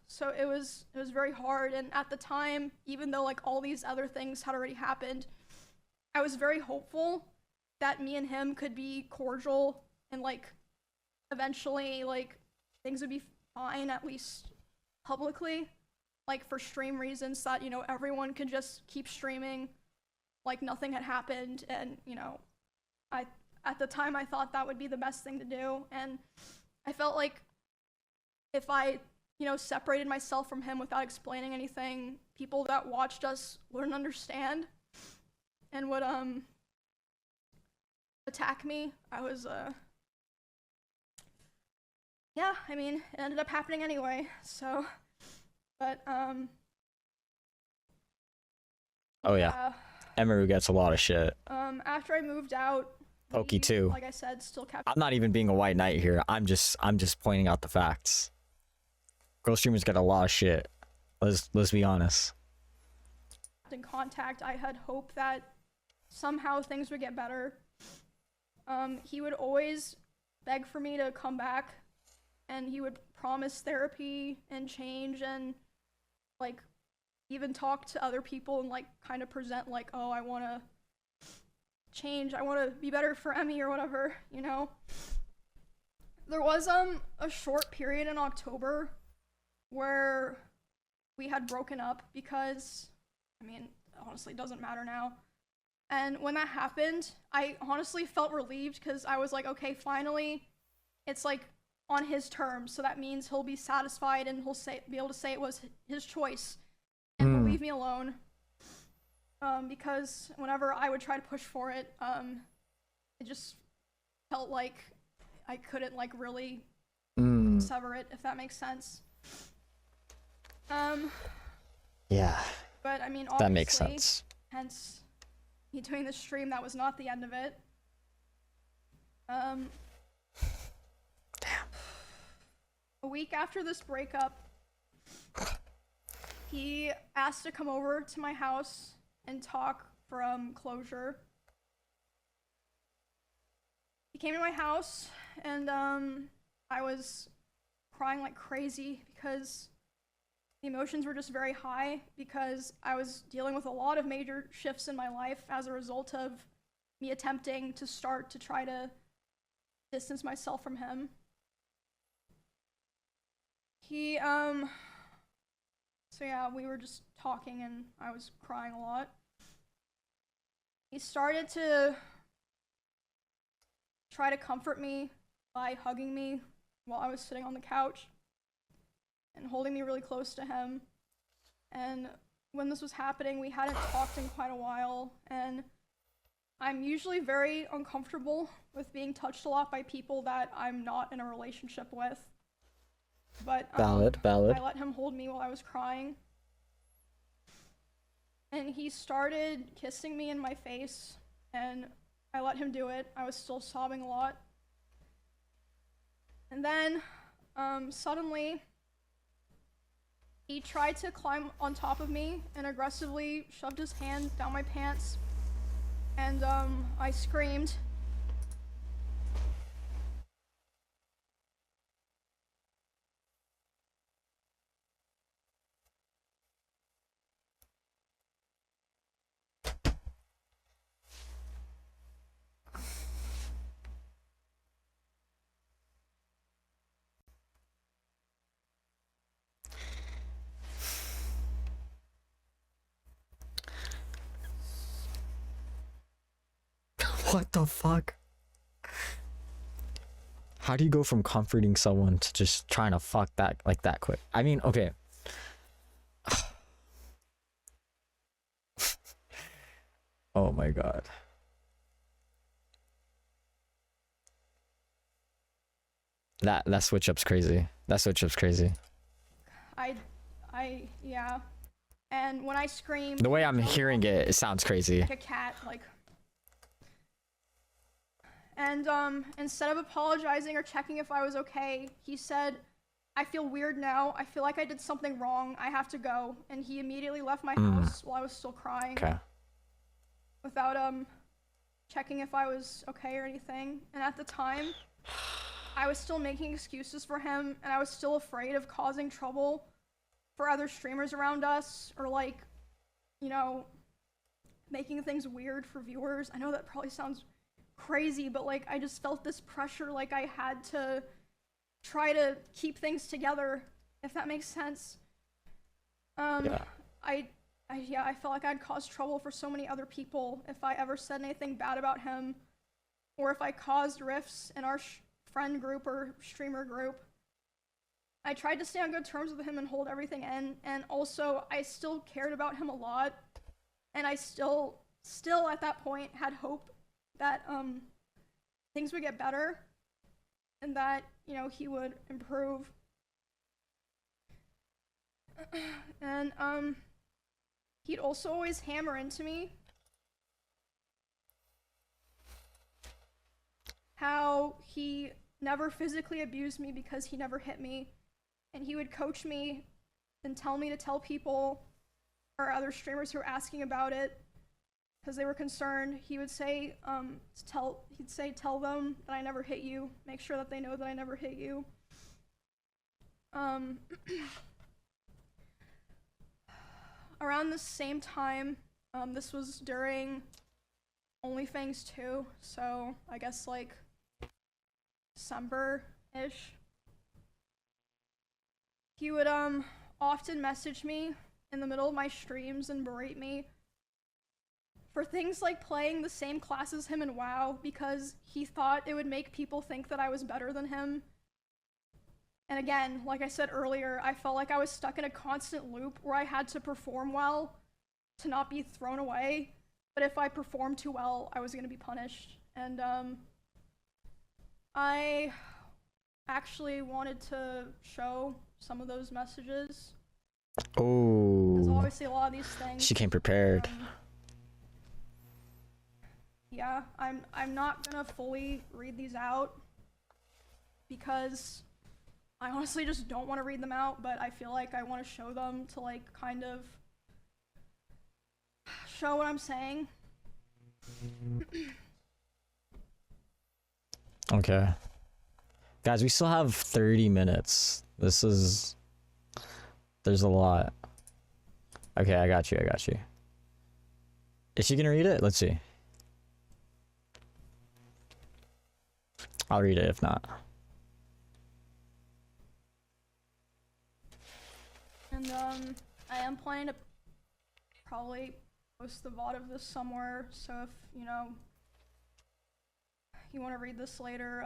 So it was very hard, and at the time, even though like all these other things had already happened, I was very hopeful that me and him could be cordial and like eventually like things would be fine, at least publicly, like for stream reasons, that, you know, everyone could just keep streaming like nothing had happened. And, you know, at the time I thought that would be the best thing to do, and I felt like if I, you know, separated myself from him without explaining anything, people that watched us wouldn't understand and would attack me. I was yeah, I mean, it ended up happening anyway, so, but Oh yeah, Emeru gets a lot of shit. After I moved out, Pokey too. like I said, still kept. I'm not even being a white knight here. I'm just pointing out the facts. Girl streamers get a lot of shit. Let's be honest. In contact, I had hope that somehow things would get better. He would always beg for me to come back, and he would promise therapy and change, and like even talk to other people and like kind of present like, oh, I want to change, I want to be better for Emmy or whatever, you know. There was a short period in October where we had broken up because, I mean, honestly, it doesn't matter now. And when that happened, I honestly felt relieved, because I was like, okay, finally, it's like on his terms, so that means he'll be satisfied and he'll be able to say it was his choice and he'll leave me alone. Because whenever I would try to push for it, it just felt like I couldn't like really sever it, if that makes sense. Yeah. But I mean, That makes obviously, sense. hence me doing this stream, that was not the end of it. Damn. A week after this breakup, he asked to come over to my house and talk for closure. He came to my house, and I was crying like crazy because the emotions were just very high, because I was dealing with a lot of major shifts in my life as a result of me attempting to start to try to distance myself from him. He, so yeah, we were just talking and I was crying a lot. He started to try to comfort me by hugging me while I was sitting on the couch and holding me really close to him. And when this was happening, we hadn't talked in quite a while, and I'm usually very uncomfortable with being touched a lot by people that I'm not in a relationship with. But Valid. I let him hold me while I was crying. And he started kissing me in my face, and I let him do it. I was still sobbing a lot. And then, suddenly, he tried to climb on top of me and aggressively shoved his hand down my pants. And, I screamed. What the fuck? How do you go from comforting someone to just trying to fuck that like that quick? I mean, okay. Oh my god. That switch up's crazy. That switch up's crazy. Yeah. And when I screamed, The way I'm hearing it, it sounds crazy. like a cat, like. And instead of apologizing or checking if I was okay, he said, I feel weird now. I feel like I did something wrong. I have to go. And he immediately left my house while I was still crying. Okay. Without checking if I was okay or anything. And at the time, I was still making excuses for him, and I was still afraid of causing trouble for other streamers around us, or like, you know, making things weird for viewers. I know that probably sounds crazy, but like I just felt this pressure, like I had to try to keep things together, if that makes sense. Yeah. I felt like I'd caused trouble for so many other people if I ever said anything bad about him, or if I caused rifts in our friend group or streamer group. I tried to stay on good terms with him and hold everything in, and also I still cared about him a lot, and I still at that point had hope that things would get better and that, you know, he would improve. And he'd also always hammer into me how he never physically abused me because he never hit me, and he would coach me and tell me to tell people or other streamers who were asking about it because they were concerned. He would say tell them that I never hit you, make sure that they know that I never hit you. Around the same time, this was during OnlyFans 2, so I guess like December-ish. He would often message me in the middle of my streams and berate me for things like playing the same class as him in WoW because he thought it would make people think that I was better than him. And again, like I said earlier, I felt like I was stuck in a constant loop where I had to perform well to not be thrown away, but if I performed too well, I was going to be punished. And I actually wanted to show some of those messages. Because Oh. obviously a lot of these things... She came prepared. Yeah, I'm not gonna fully read these out because I honestly just don't want to read them out, but I feel like I want to show them to like kind of show what I'm saying. Okay. Guys, we still have 30 minutes. There's a lot. Okay, I got you. Is she gonna read it? Let's see. I'll read it if not. And I am planning to probably post the VOD of this somewhere, so if, you know, you want to read this later,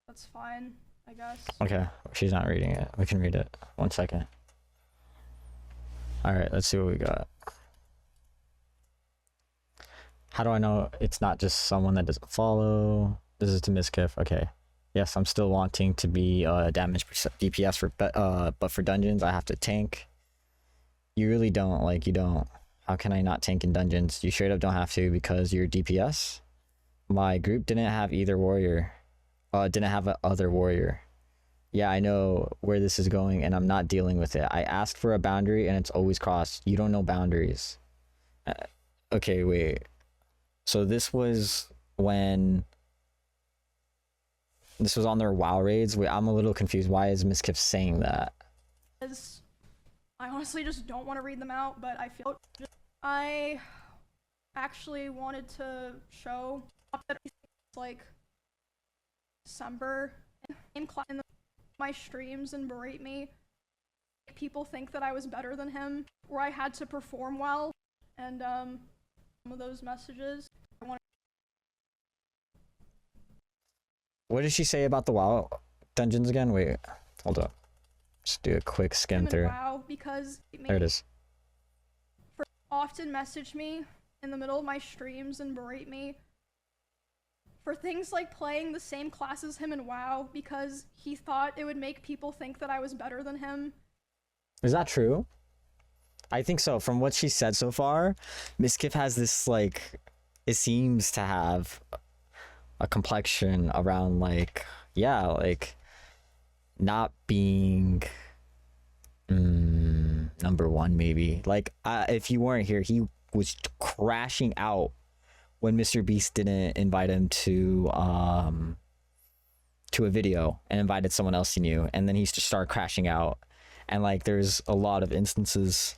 that's fine, I guess. Okay, she's not reading it. We can read it. 1 second. Alright, let's see what we got. How do I know it's not just someone that doesn't follow? This is to MizKif. Okay. Yes, I'm still wanting to be damage DPS but for dungeons I have to tank. You really don't, like, you don't. How can I not tank in dungeons? You straight up don't have to because you're DPS. My group didn't have either warrior. Didn't have a other warrior. Yeah, I know where this is going and I'm not dealing with it. I asked for a boundary and it's always crossed. You don't know boundaries. Okay, wait. So this was when... This was on their WoW raids. Wait, I'm a little confused. Why is MizKif saying that? Because I honestly just don't want to read them out, but I feel... I actually wanted to show that it's like December in my streams and berate me. People think that I was better than him, where I had to perform well, and some of those messages. What did she say about the WoW dungeons again? Wait, hold up. Just do a quick skim through. WoW because There it is. Often message me in the middle of my streams and berate me for things like playing the same class as him in WoW because he thought it would make people think that I was better than him. Is that true? I think so. From what she said so far, MizKif has this, like, it seems to have a complexion around, like, yeah, like, not being number one, maybe. Like, if you weren't here, he was crashing out when Mr. Beast didn't invite him to a video and invited someone else he knew, and then he used to start crashing out. And like, there's a lot of instances.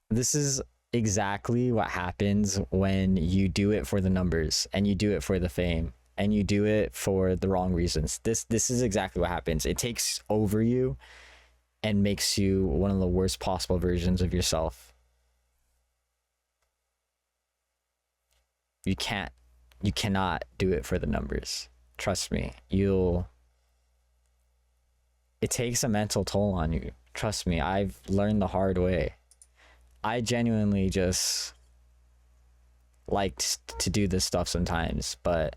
This is exactly what happens when you do it for the numbers and you do it for the fame and you do it for the wrong reasons. This is exactly what happens. It takes over you and makes you one of the worst possible versions of yourself. You cannot do it for the numbers. Trust me. It takes a mental toll on you. Trust me, I've learned the hard way. I genuinely just like to do this stuff sometimes, but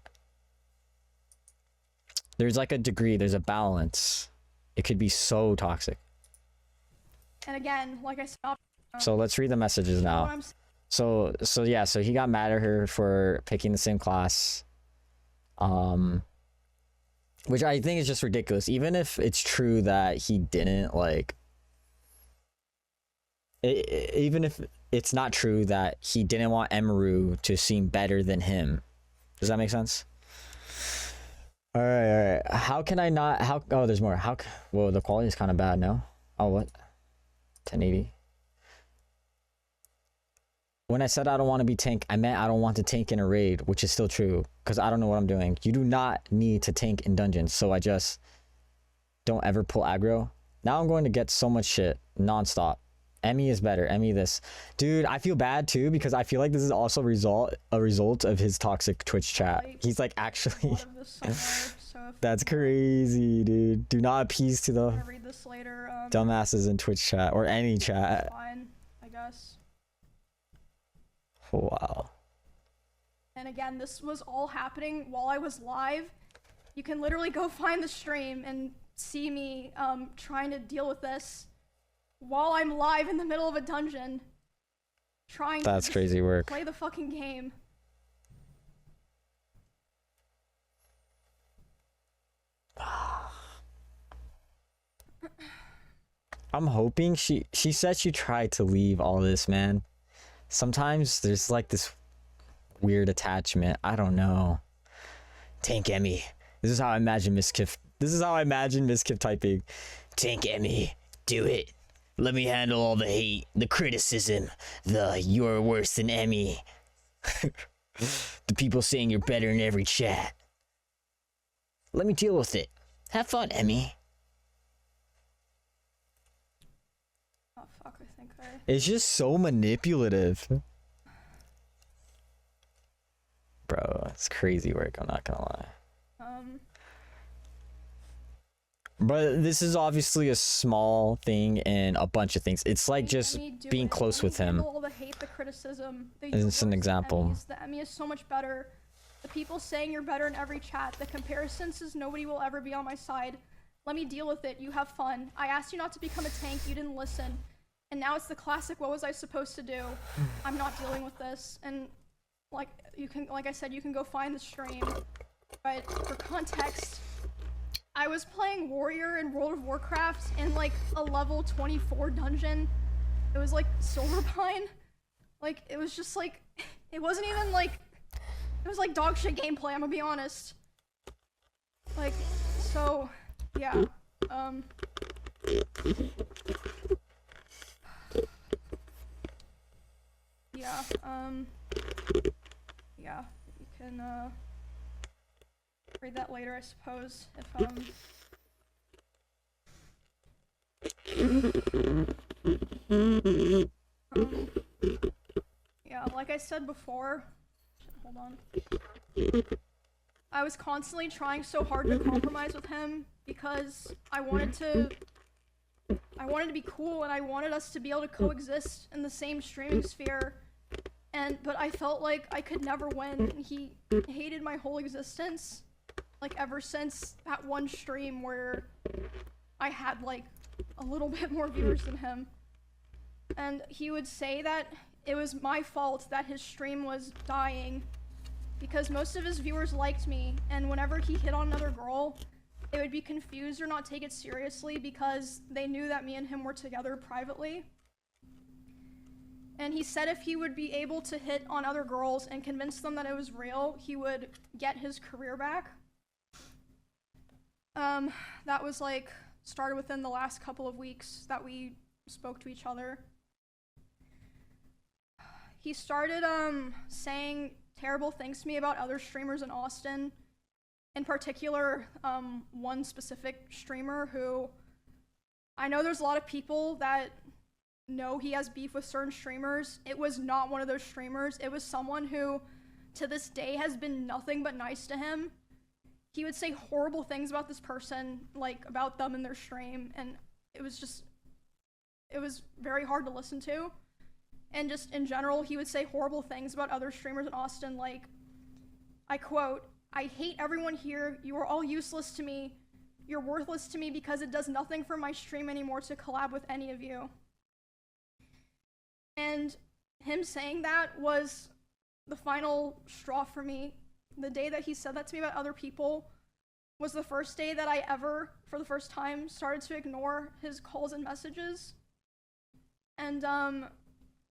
there's like a degree, there's a balance. It could be so toxic. And again, like I said, so let's read the messages now. So yeah, so he got mad at her for picking the same class. Which I think is just ridiculous. Even if it's true that he didn't like, even if it's not true that he didn't want Emaru to seem better than him. Does that make sense? All right. How can I not? Oh, there's more. Whoa, the quality is kind of bad. No. Oh, what? 1080. When I said I don't want to be tank, I meant I don't want to tank in a raid, which is still true, because I don't know what I'm doing. You do not need to tank in dungeons, so I just don't ever pull aggro. Now I'm going to get so much shit nonstop. Emmy is better. Emmy this. Dude, I feel bad too, because I feel like this is also a result of his toxic Twitch chat. He's like, actually... That's crazy, dude. Do not appease to the read this later. Dumbasses in Twitch chat, or any chat. Fine, I guess. Wow. And again, this was all happening while I was live. You can literally go find the stream and see me trying to deal with this while I'm live in the middle of a dungeon, trying That's to crazy work. play the fucking game. I'm hoping she said she tried to leave all this, man. Sometimes there's like this weird attachment. I don't know. Tank Emmy. This is how I imagine MizKif. This is how I imagine MizKif typing. Tank Emmy. Do it. Let me handle all the hate, the criticism, the you're worse than Emmy. The people saying you're better in every chat. Let me deal with it. Have fun, Emmy. Oh fuck, I think I... It's just so manipulative. Bro, it's crazy work, I'm not gonna lie. But this is obviously a small thing in a bunch of things. It's like just being close with him. All the hate, the criticism. It's an example. The Emmy is so much better. The people saying you're better in every chat. The comparisons is nobody will ever be on my side. Let me deal with it. You have fun. I asked you not to become a tank. You didn't listen. And now it's the classic, what was I supposed to do? I'm not dealing with this. And like I said, you can go find the stream. But for context, I was playing Warrior in World of Warcraft in like a level 24 dungeon. It was like Silverpine. Like, it was just like, it wasn't even like, it was like dog shit gameplay, I'm gonna be honest. Like, so, yeah. Yeah, you can, read that later, I suppose, if, yeah, like I said before, hold on. I was constantly trying so hard to compromise with him because I wanted to be cool and I wanted us to be able to coexist in the same streaming sphere. But I felt like I could never win, and he hated my whole existence. Like, ever since that one stream where I had, like, a little bit more viewers than him. And he would say that it was my fault that his stream was dying because most of his viewers liked me, and whenever he hit on another girl, they would be confused or not take it seriously because they knew that me and him were together privately. And he said if he would be able to hit on other girls and convince them that it was real, he would get his career back. That was like, started within the last couple of weeks that we spoke to each other. He started saying terrible things to me about other streamers in Austin. In particular, one specific streamer who, I know there's a lot of people that know he has beef with certain streamers. It was not one of those streamers. It was someone who, to this day, has been nothing but nice to him. He would say horrible things about this person, like about them in their stream, and it was very hard to listen to. And just in general, he would say horrible things about other streamers in Austin, like, I quote, "I hate everyone here. You are all useless to me. You're worthless to me because it does nothing for my stream anymore to collab with any of you." And him saying that was the final straw for me. The day that he said that to me about other people was the first day that I ever, for the first time, started to ignore his calls and messages. And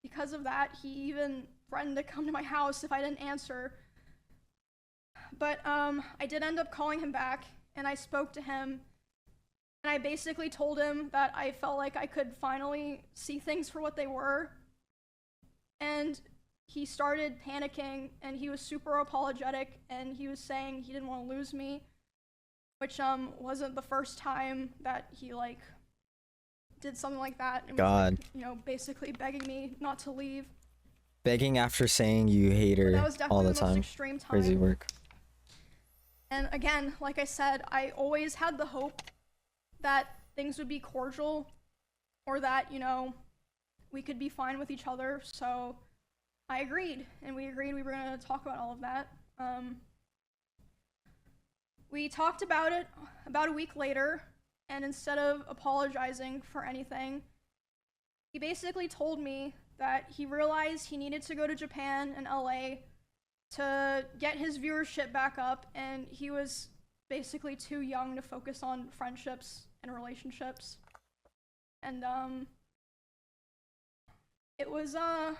because of that, he even threatened to come to my house if I didn't answer. But I did end up calling him back, and I spoke to him, and I basically told him that I felt like I could finally see things for what they were. And he started panicking, and he was super apologetic, and he was saying he didn't want to lose me, which wasn't the first time that he like did something like that. And God. was, like, you know, basically begging me not to leave. Begging after saying you hate But that her was definitely all the most time. extreme time. Crazy work. And again, like I said, I always had the hope that things would be cordial, or that, you know, we could be fine with each other. So I agreed, and we agreed we were going to talk about all of that. We talked about it about a week later, and instead of apologizing for anything, he basically told me that he realized he needed to go to Japan and LA to get his viewership back up, and he was basically too young to focus on friendships and relationships. And it was Well,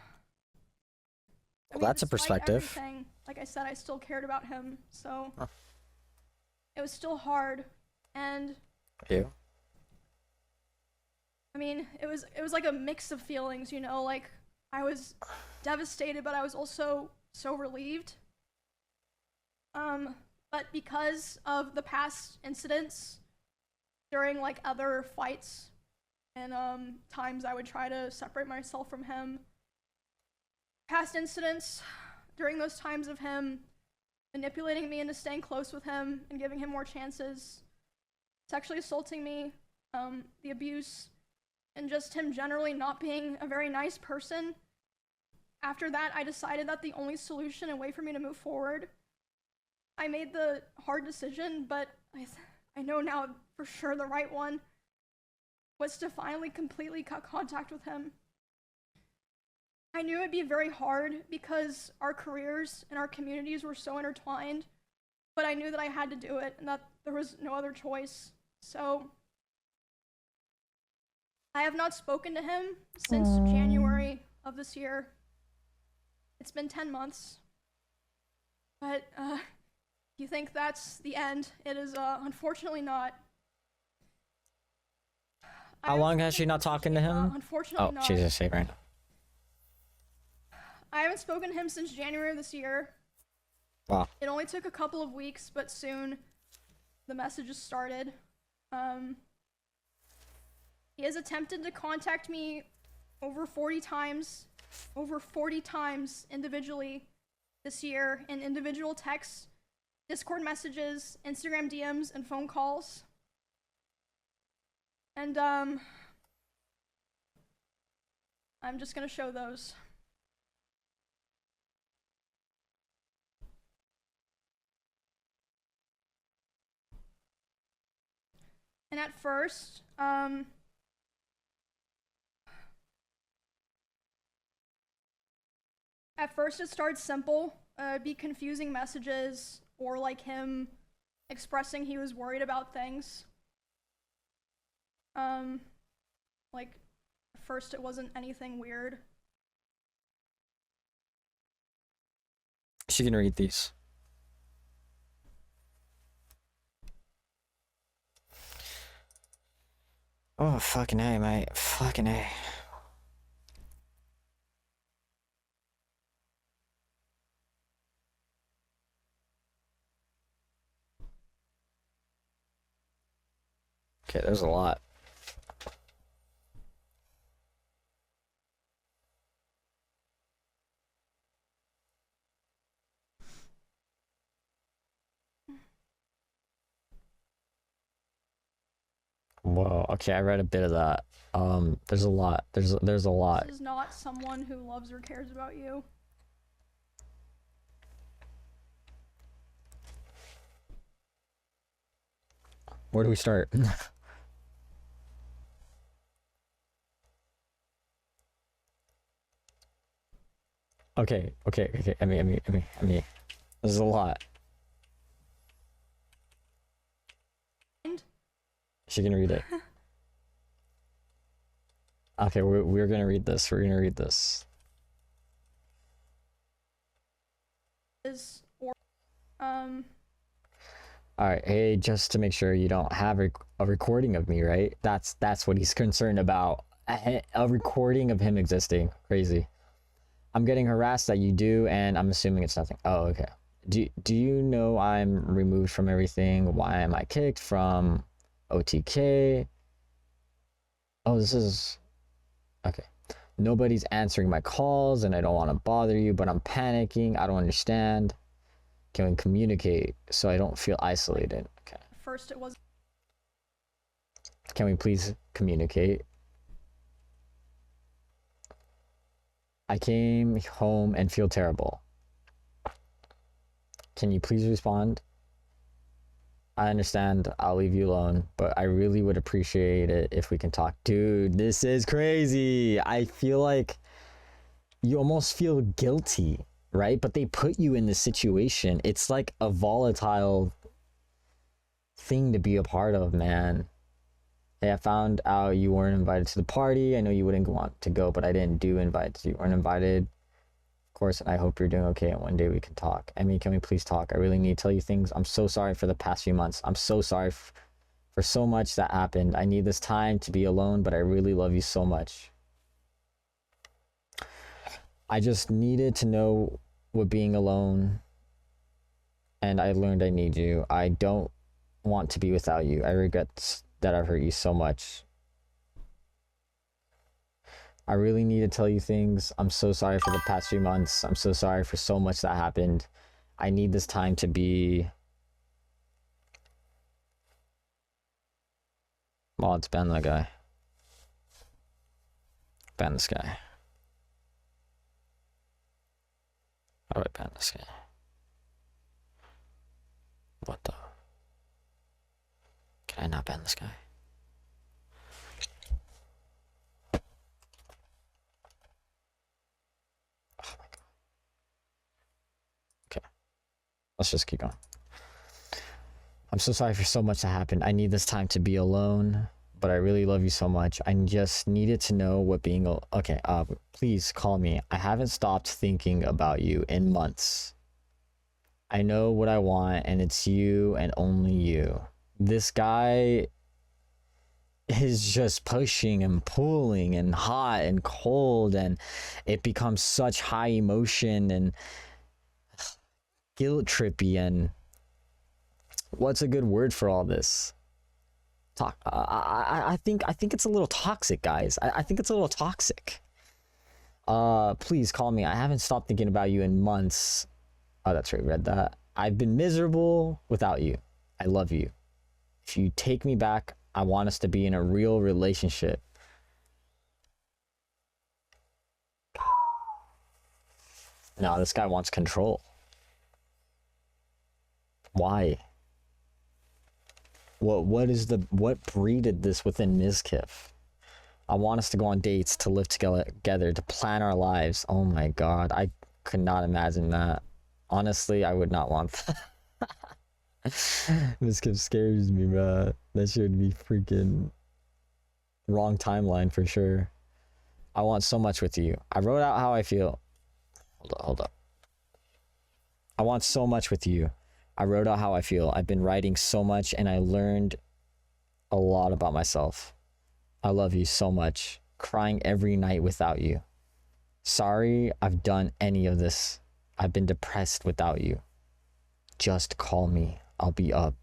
that's a despite perspective. everything, like I said, I still cared about him, so Oh. it was still hard. And You. I mean, it was like a mix of feelings, you know, like I was devastated, but I was also so relieved. But because of the past incidents during like other fights and times I would try to separate myself from him, past incidents during those times of him manipulating me into staying close with him and giving him more chances, sexually assaulting me, the abuse, and just him generally not being a very nice person. After that, I decided that the only solution and way for me to move forward, I made the hard decision, but I know now for sure the right one, was to finally completely cut contact with him. I knew it'd be very hard because our careers and our communities were so intertwined, but I knew that I had to do it and that there was no other choice. So I have not spoken to him since January of this year. It's been 10 months. But you think that's the end? It is unfortunately not. How long has she not talking to him? Unfortunately Oh, not. she's just saying right now. I haven't spoken to him since January of this year. Wow. It only took a couple of weeks, but soon the messages started. He has attempted to contact me over 40 times individually this year in individual texts, Discord messages, Instagram DMs, and phone calls. And I'm just gonna show those. And at first, it started simple. It'd be confusing messages, or like him expressing he was worried about things. Like, at first it wasn't anything weird. She can read these. Oh, fucking A, mate. Fucking A. Okay, there's a lot. Whoa, okay, I read a bit of that. There's a lot. There's a lot. This is not someone who loves or cares about you. Where do we start? Okay. I mean. This is a lot. She can read it. Okay, we're gonna read this. We're gonna read this. All right. Hey, just to make sure you don't have a recording of me, right? That's what he's concerned about. A recording of him existing. Crazy. I'm getting harassed that you do, and I'm assuming it's nothing. Oh, okay. Do you know I'm removed from everything? Why am I kicked from OTK? Oh, this is... Okay. Nobody's answering my calls, and I don't want to bother you, but I'm panicking. I don't understand. Can we communicate so I don't feel isolated? Okay. First it was... Can we please communicate? I came home and feel terrible. Can you please respond? I understand, I'll leave you alone, but I really would appreciate it if we can talk. Dude, this is crazy. I feel like you almost feel guilty, right? But they put you in this situation. It's like a volatile thing to be a part of, man. Hey, I found out you weren't invited to the party. I know you wouldn't want to go, but I didn't do invite. You weren't invited. Of course, and I hope you're doing okay, and one day we can talk. I mean, can we please talk? I really need to tell you things. I'm so sorry for the past few months. I'm so sorry for so much that happened. I need this time to be alone, but I really love you so much. I just needed to know what being alone, and I learned I need you. I don't want to be without you. I regret that I've hurt you so much. I really need to tell you things. I'm so sorry for the past few months. I'm so sorry for so much that happened. I need this time to be... Mods, ban that guy. Ban this guy. How do I ban this guy? What the... Can I not ban this guy? Oh my god. Okay. Let's just keep going. I'm so sorry for so much that happened. I need this time to be alone, but I really love you so much. I just needed to know what being... Okay, please call me. I haven't stopped thinking about you in months. I know what I want, and it's you and only you. This guy is just pushing and pulling and hot and cold, and it becomes such high emotion and guilt trippy, and what's a good word for all this? I think it's a little toxic, guys. I think it's a little toxic. Please call me. I haven't stopped thinking about you in months. Oh, that's right, read that. I've been miserable without you. I love you. If you take me back, I want us to be in a real relationship. No, this guy wants control. Why? What breeded this within MizKif? I want us to go on dates, to live together, to plan our lives. Oh my god, I could not imagine that. Honestly, I would not want that. MizKif scares me, bro. That should be freaking wrong timeline for sure. I want so much with you. I wrote out how I feel. Hold up. I want so much with you. I wrote out how I feel. I've been writing so much and I learned a lot about myself. I love you so much. Crying every night without you. Sorry I've done any of this. I've been depressed without you. Just call me. I'll be up.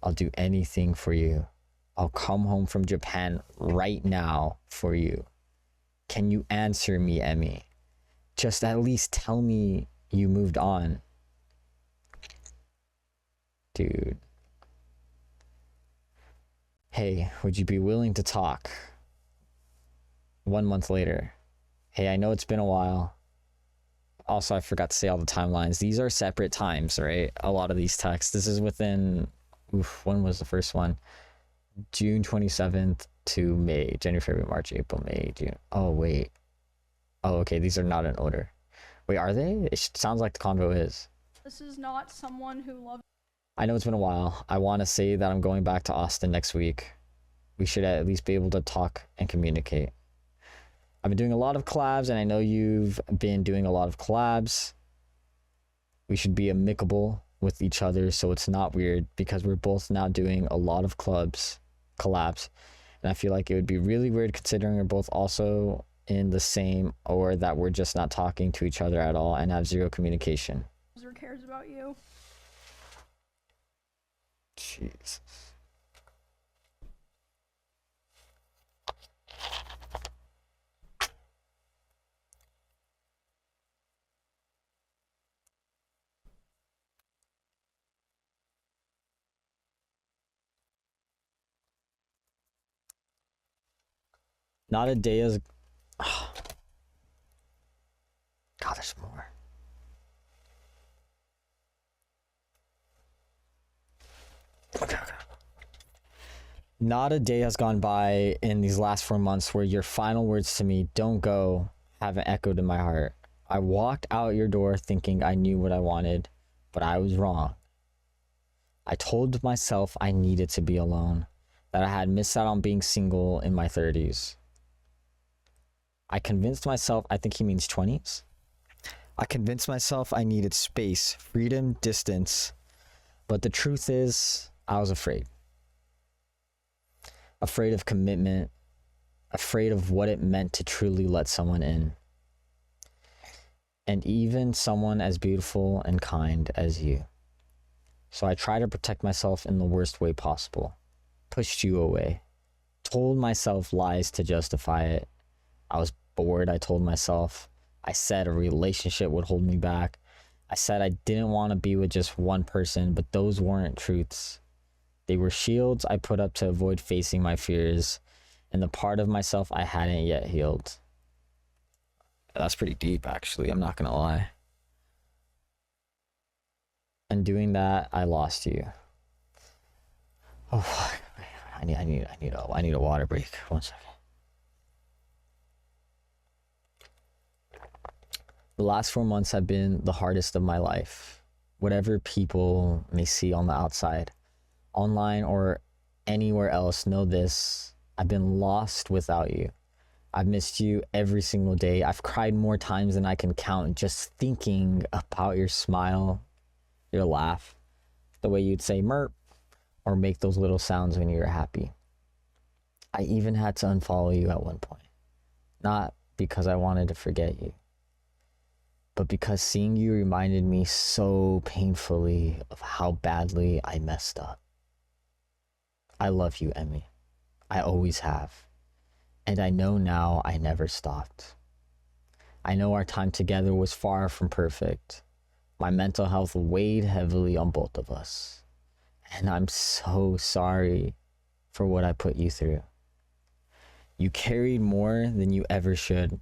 I'll do anything for you. I'll come home from Japan right now for you. Can you answer me, Emmy? Just at least tell me you moved on. Dude. Hey, would you be willing to talk? 1 month later. Hey, I know it's been a while. Also, I forgot to say all the timelines. These are separate times, right? A lot of these texts. This is within, when was the first one? June 27th to May. January, February, March, April, May, June. Oh, wait. Oh, okay. These are not in order. Wait, are they? It sounds like the convo is. This is not someone who loves. I know it's been a while. I want to say that I'm going back to Austin next week. We should at least be able to talk and communicate. I've been doing a lot of collabs, and I know you've been doing a lot of collabs. We should be amicable with each other so it's not weird, because we're both now doing a lot of collabs. And I feel like it would be really weird considering we're both also in the same, or that we're just not talking to each other at all and have zero communication. Or cares about you. Jesus. Not a day as... God, there's more. Okay. Not a day has gone by in these last 4 months where your final words to me, "Don't go," haven't echoed in my heart. I walked out your door thinking I knew what I wanted, but I was wrong. I told myself I needed to be alone, that I had missed out on being single in my 30s. I convinced myself, I think he means 20s. I convinced myself I needed space, freedom, distance, but the truth is, I was afraid. Afraid of commitment, afraid of what it meant to truly let someone in. And even someone as beautiful and kind as you. So I tried to protect myself in the worst way possible. Pushed you away. Told myself lies to justify it. I was bored, I told myself. I said a relationship would hold me back. I said I didn't want to be with just one person, but those weren't truths. They were shields I put up to avoid facing my fears and the part of myself I hadn't yet healed. That's pretty deep, actually. I'm not gonna lie. And doing that, I lost you. Oh, fuck. I need a water break. 1 second. The last 4 months have been the hardest of my life. Whatever people may see on the outside, online or anywhere else, know this. I've been lost without you. I've missed you every single day. I've cried more times than I can count just thinking about your smile, your laugh, the way you'd say "merp" or make those little sounds when you were happy. I even had to unfollow you at one point. Not because I wanted to forget you, but because seeing you reminded me so painfully of how badly I messed up. I love you, Emmy. I always have. And I know now I never stopped. I know our time together was far from perfect. My mental health weighed heavily on both of us. And I'm so sorry for what I put you through. You carried more than you ever should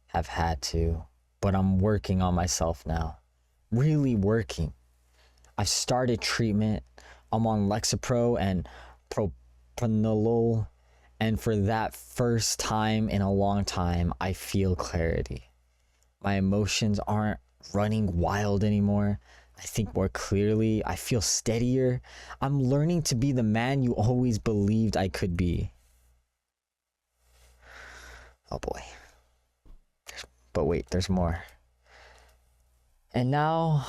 have had to, but I'm working on myself now. Really working. I've started treatment. I'm on Lexapro and propranolol, and for that first time in a long time, I feel clarity. My emotions aren't running wild anymore. I think more clearly. I feel steadier. I'm learning to be the man you always believed I could be. Oh boy. But wait, there's more. And now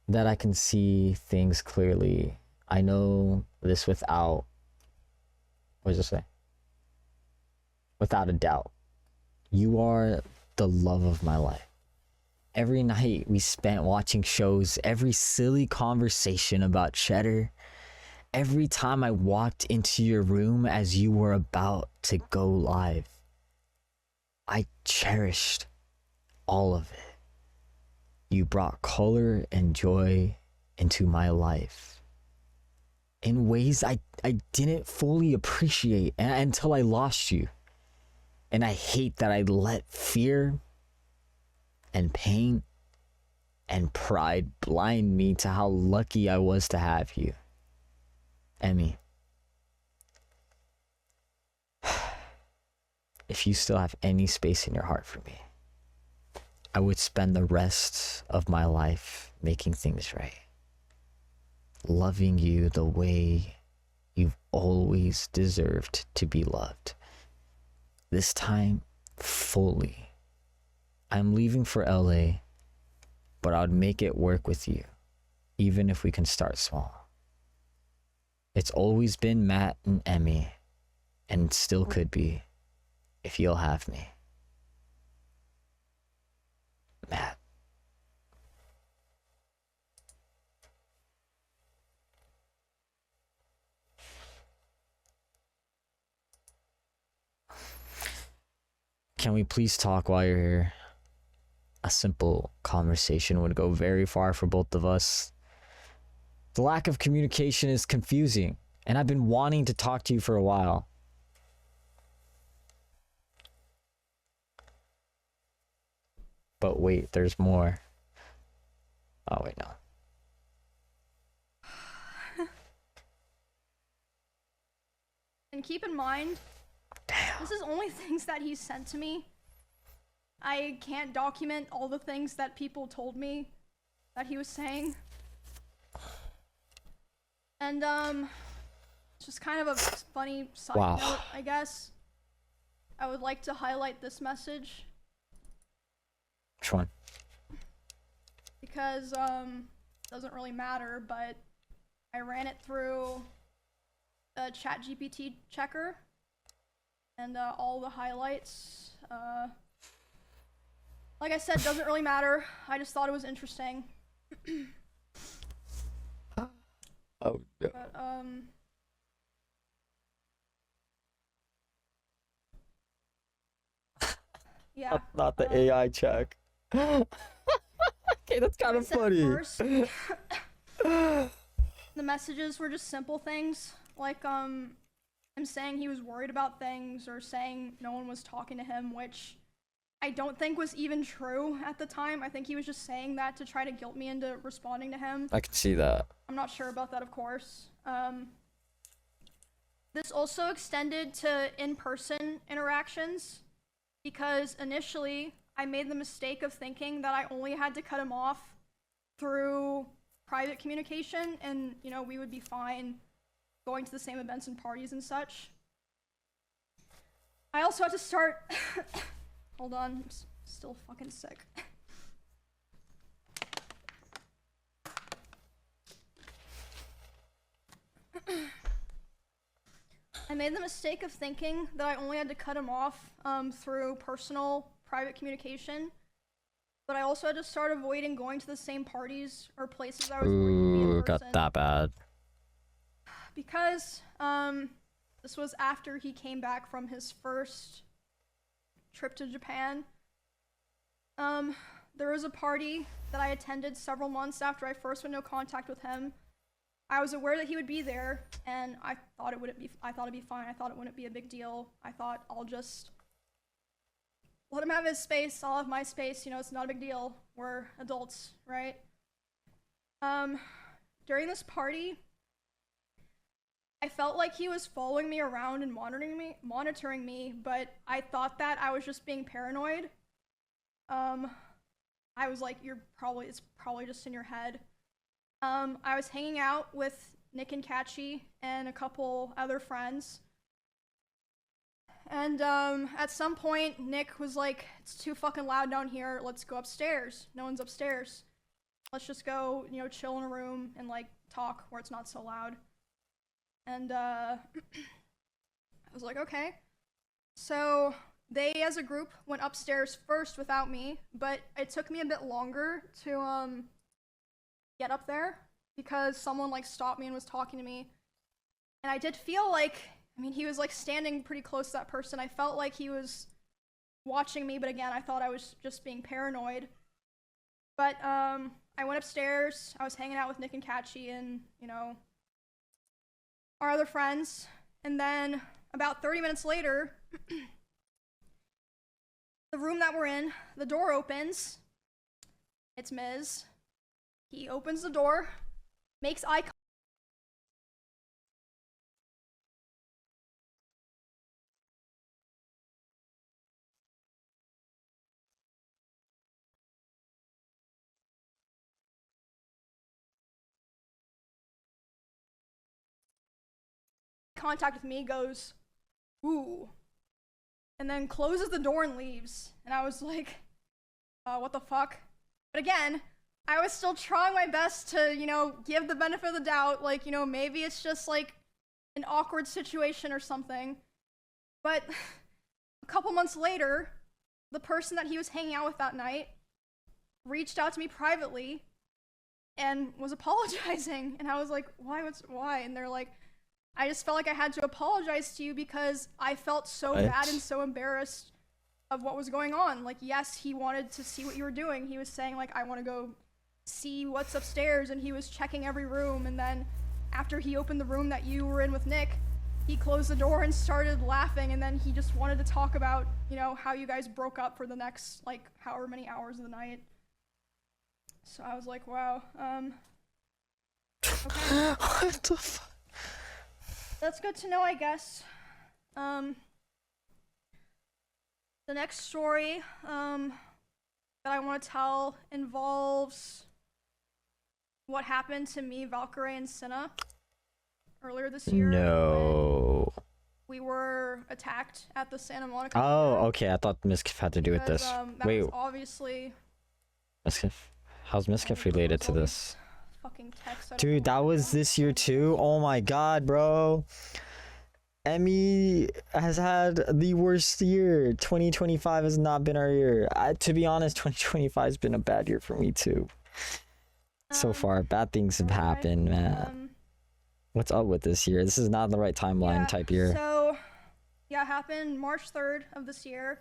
that I can see things clearly, I know this without, what does it say? Without a doubt. You are the love of my life. Every night we spent watching shows, every silly conversation about cheddar, every time I walked into your room as you were about to go live, I cherished all of it. You brought color and joy into my life in ways I didn't fully appreciate until I lost you. And I hate that I let fear and pain and pride blind me to how lucky I was to have you. Emmy, if you still have any space in your heart for me, I would spend the rest of my life making things right. Loving you the way you've always deserved to be loved. This time, fully. I'm leaving for LA, but I would make it work with you, even if we can start small. It's always been Matt and Emmy, and still could be, if you'll have me. Matt. Can we please talk while you're here? A simple conversation would go very far for both of us. The lack of communication is confusing, and I've been wanting to talk to you for a while. But wait, there's more. Oh, wait, no. And keep in mind, this is only things that he sent to me. I can't document all the things that people told me that he was saying. And, just kind of a funny side note, I guess. I would like to highlight this message. Which one? Because, it doesn't really matter, but I ran it through a ChatGPT checker. And, all the highlights, like I said, doesn't really matter. I just thought it was interesting. Oh, no. But, yeah. Not the AI check. Okay, that's kind of funny. First, the messages were just simple things, like, him saying he was worried about things, or saying no one was talking to him, which I don't think was even true at the time. I think he was just saying that to try to guilt me into responding to him. I can see that. I'm not sure about that, of course. This also extended to in-person interactions, because initially I made the mistake of thinking that I only had to cut him off through private communication, and, you know, we would be fine going to the same events and parties and such. I also had to start hold on, I'm still fucking sick. I made the mistake of thinking that I only had to cut him off through personal, private communication, but I also had to start avoiding going to the same parties or places I was going to be in person. Got that bad. Because this was after he came back from his first trip to Japan. There was a party that I attended several months after I first went into contact with him. I was aware that he would be there, and I thought it'd be fine. I thought it wouldn't be a big deal. I thought I'll just let him have his space, I'll have my space, you know, it's not a big deal. We're adults, right? During this party, I felt like he was following me around and monitoring me, but I thought that I was just being paranoid. I was like, it's probably just in your head. I was hanging out with Nick and Catchy and a couple other friends. And at some point, Nick was like, it's too fucking loud down here. Let's go upstairs. No one's upstairs. Let's just go, chill in a room and like talk where it's not so loud. And I was like, okay. So they, as a group, went upstairs first without me, but it took me a bit longer to get up there because someone like stopped me and was talking to me. And I did feel like, he was like standing pretty close to that person. I felt like he was watching me, but again, I thought I was just being paranoid. But I went upstairs. I was hanging out with Nick and Catchy and, our other friends. And then about 30 minutes later, the room that we're in, the door opens. It's Miz. He opens the door, makes eye contact with me, goes, ooh, and then closes the door and leaves. And I was like, what the fuck? But again, I was still trying my best to, give the benefit of the doubt, like, maybe it's just like an awkward situation or something. But a couple months later, the person that he was hanging out with that night reached out to me privately and was apologizing. And I was like, why? And they're like, I just felt like I had to apologize to you because I felt so bad and so embarrassed of what was going on. Like, yes, he wanted to see what you were doing. He was saying, like, I want to go see what's upstairs, and he was checking every room. And then after he opened the room that you were in with Nick, he closed the door and started laughing. And then he just wanted to talk about, how you guys broke up for the next, like, however many hours of the night. So I was like, wow, okay. What the fuck? That's good to know, I guess. The next story that I want to tell involves what happened to me, Valkyrie, and Cinna earlier this year. No. We were attacked at the Santa Monica. Oh, okay. I thought MizKif had to do with this. That Wait, was obviously MizKif? How's MizKif related to this? fucking text. Dude, that was this year too? Oh my god, bro. Emmy has had the worst year. 2025 has not been our year. To be honest, 2025 has been a bad year for me too. So far, bad things have happened, man. What's up with this year? This is not the right timeline type year. So, yeah, it happened March 3rd of this year.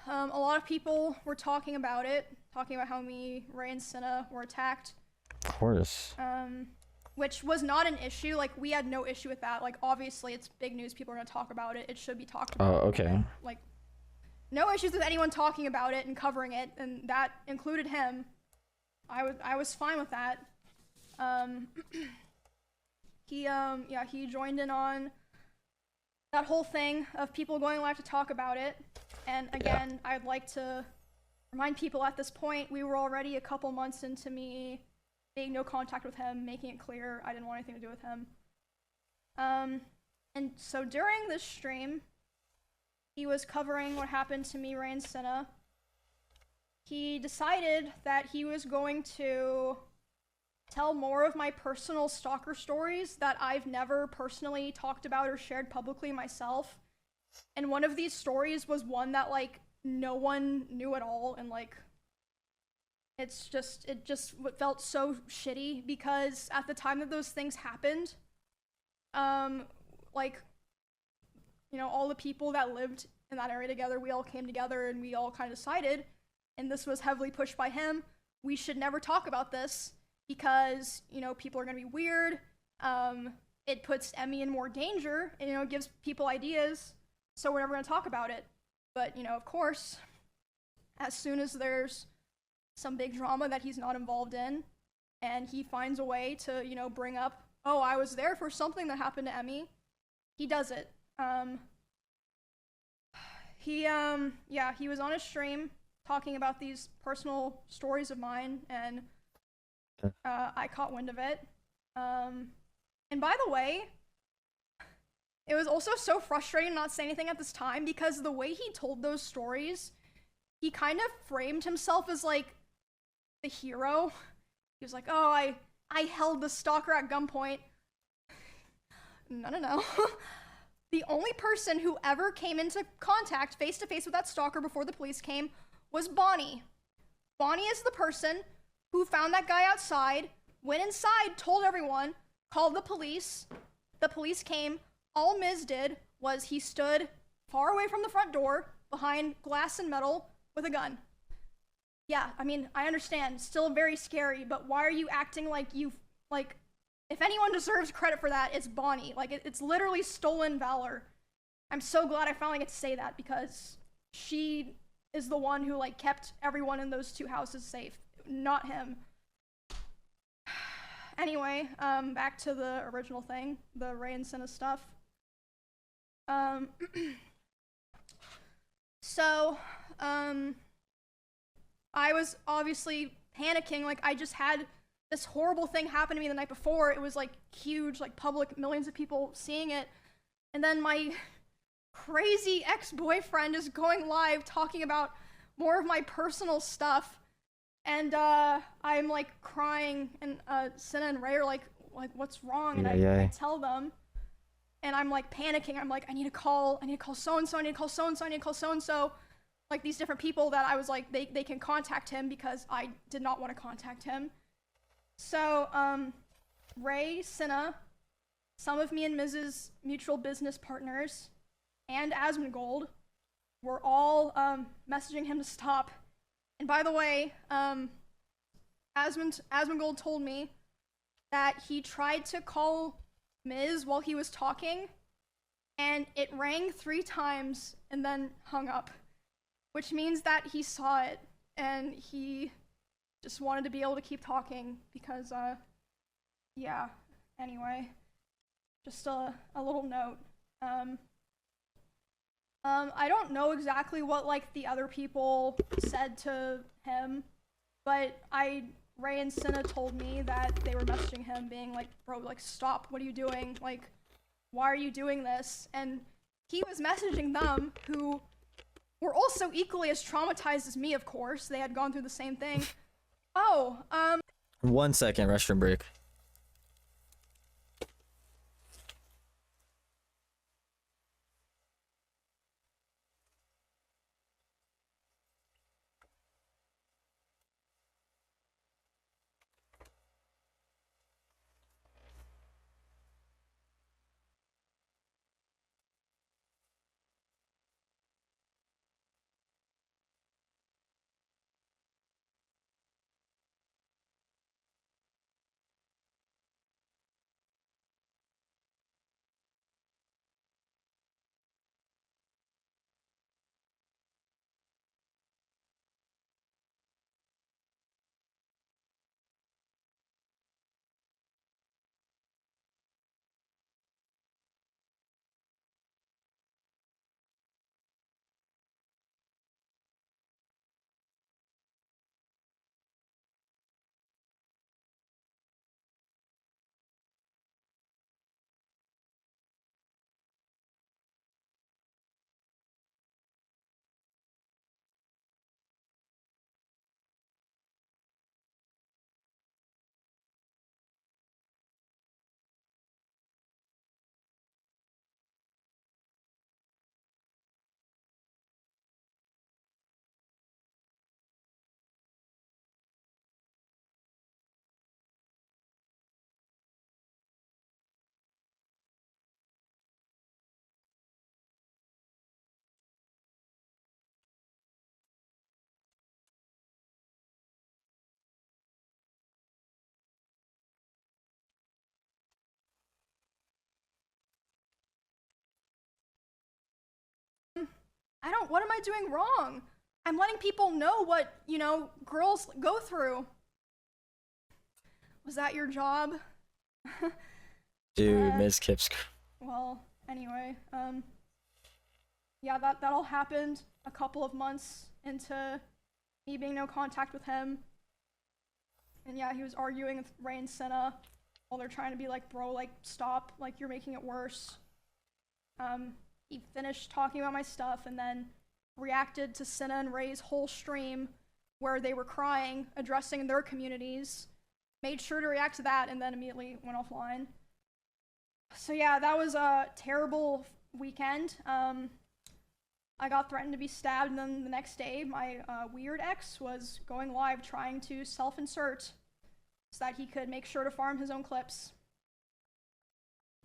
A lot of people were talking about it, talking about how me, Ray, and Cinna were attacked. Of course. Which was not an issue. Like, we had no issue with that. Like, obviously, it's big news. People are going to talk about it. It should be talked about. Oh, okay. Like, no issues with anyone talking about it and covering it, and that included him. I was fine with that. He joined in on that whole thing of people going live to talk about it. And again, I'd like to remind people at this point, we were already a couple months into me being no contact with him, making it clear I didn't want anything to do with him. And so during this stream, he was covering what happened to me, Ray, and Cinna. He decided that he was going to tell more of my personal stalker stories that I've never personally talked about or shared publicly myself. And one of these stories was one that, like, no one knew at all, and, like, it just felt so shitty because at the time that those things happened, like, all the people that lived in that area together, we all came together and we all kind of decided, and this was heavily pushed by him, we should never talk about this because, people are gonna be weird, it puts Emmy in more danger, and, it gives people ideas, so we're never gonna talk about it. But, of course, as soon as there's some big drama that he's not involved in, and he finds a way to, bring up, oh, I was there for something that happened to Emmy, he does it. He was on a stream talking about these personal stories of mine, and I caught wind of it. And by the way, it was also so frustrating not say anything at this time, because the way he told those stories, he kind of framed himself as like the hero. He was like, oh, I held the stalker at gunpoint. No. The only person who ever came into contact face to face with that stalker before the police came was Bonnie. Bonnie is the person who found that guy outside, went inside, told everyone, called the police. The police came. All Miz did was he stood far away from the front door, behind glass and metal, with a gun. Yeah, I mean, I understand, still very scary, but why are you acting like if anyone deserves credit for that, it's Bonnie. Like, it's literally stolen valor. I'm so glad I finally get to say that, because she is the one who, like, kept everyone in those two houses safe, not him. Anyway, back to the original thing, the Ray and Cinna stuff. I was obviously panicking. Like, I just had this horrible thing happen to me the night before. It was like huge, like public, millions of people seeing it. And then my crazy ex-boyfriend is going live talking about more of my personal stuff. And I'm like crying, and Cinna and Ray are like what's wrong? And I tell them, and I'm like panicking. I'm like, I need to call so-and-so, I need to call so-and-so, I need to call so-and-so. Like these different people that I was like, they can contact him, because I did not want to contact him. So, Ray, Cinna, some of me and Miz's mutual business partners, and Asmongold were all messaging him to stop. And by the way, Asmongold told me that he tried to call Miz while he was talking, and it rang 3 times and then hung up, which means that he saw it and he just wanted to be able to keep talking, because yeah, anyway, just a little note. I don't know exactly what like the other people said to him, but Ray and Cinna told me that they were messaging him being like, bro, like, stop, what are you doing? Like, why are you doing this? And he was messaging them, who were also equally as traumatized as me, of course. They had gone through the same thing. Oh, 1 second, restroom break. what am I doing wrong? I'm letting people know what, you know, girls go through. Was that your job? Dude, MizKif's. Well, anyway, yeah, that all happened a couple of months into me being no contact with him. And yeah, he was arguing with Ray and Senna while they're trying to be like, bro, like, stop, like, you're making it worse. He finished talking about my stuff and then reacted to Senna and Ray's whole stream where they were crying, addressing their communities, made sure to react to that, and then immediately went offline. So yeah, that was a terrible weekend. I got threatened to be stabbed, and then the next day, my weird ex was going live trying to self-insert so that he could make sure to farm his own clips.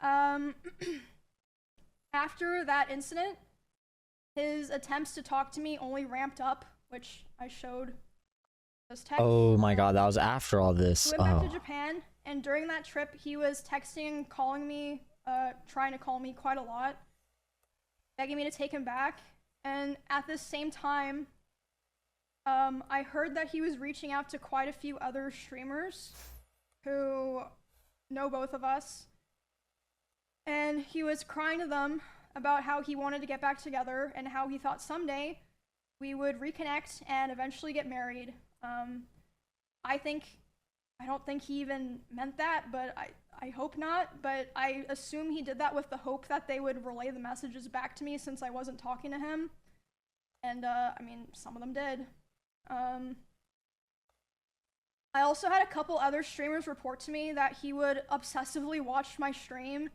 After that incident, his attempts to talk to me only ramped up, which I showed this text. Oh my god, that was after all this. He went back to Japan, and during that trip, he was texting, calling me, trying to call me quite a lot, begging me to take him back. And at the same time, I heard that he was reaching out to quite a few other streamers who know both of us. And he was crying to them about how he wanted to get back together and how he thought someday we would reconnect and eventually get married. I don't think he even meant that, but I hope not. But I assume he did that with the hope that they would relay the messages back to me since I wasn't talking to him. And, I mean, some of them did. I also had a couple other streamers report to me that he would obsessively watch my stream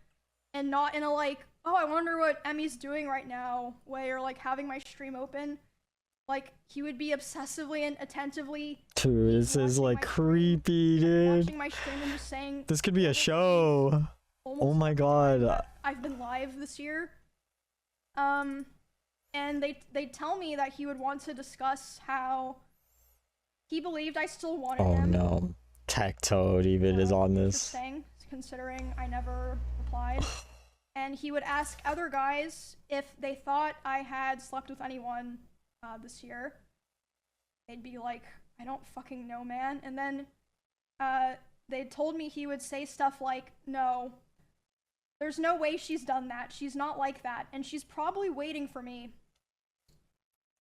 and not in a like, oh, I wonder what Emmy's doing right now way, or like having my stream open. Like, he would be obsessively and attentively. Dude, this is like creepy, dude. Watching my stream and just saying. This could be a show. Oh my god. I've been live this year. And they tell me that he would want to discuss how he believed I still wanted him. Oh no. Tech Toad even is on this. Interesting, considering I never replied. And he would ask other guys if they thought I had slept with anyone this year. They'd be like, I don't fucking know, man. And then they told me he would say stuff like, no, there's no way she's done that. She's not like that. And she's probably waiting for me.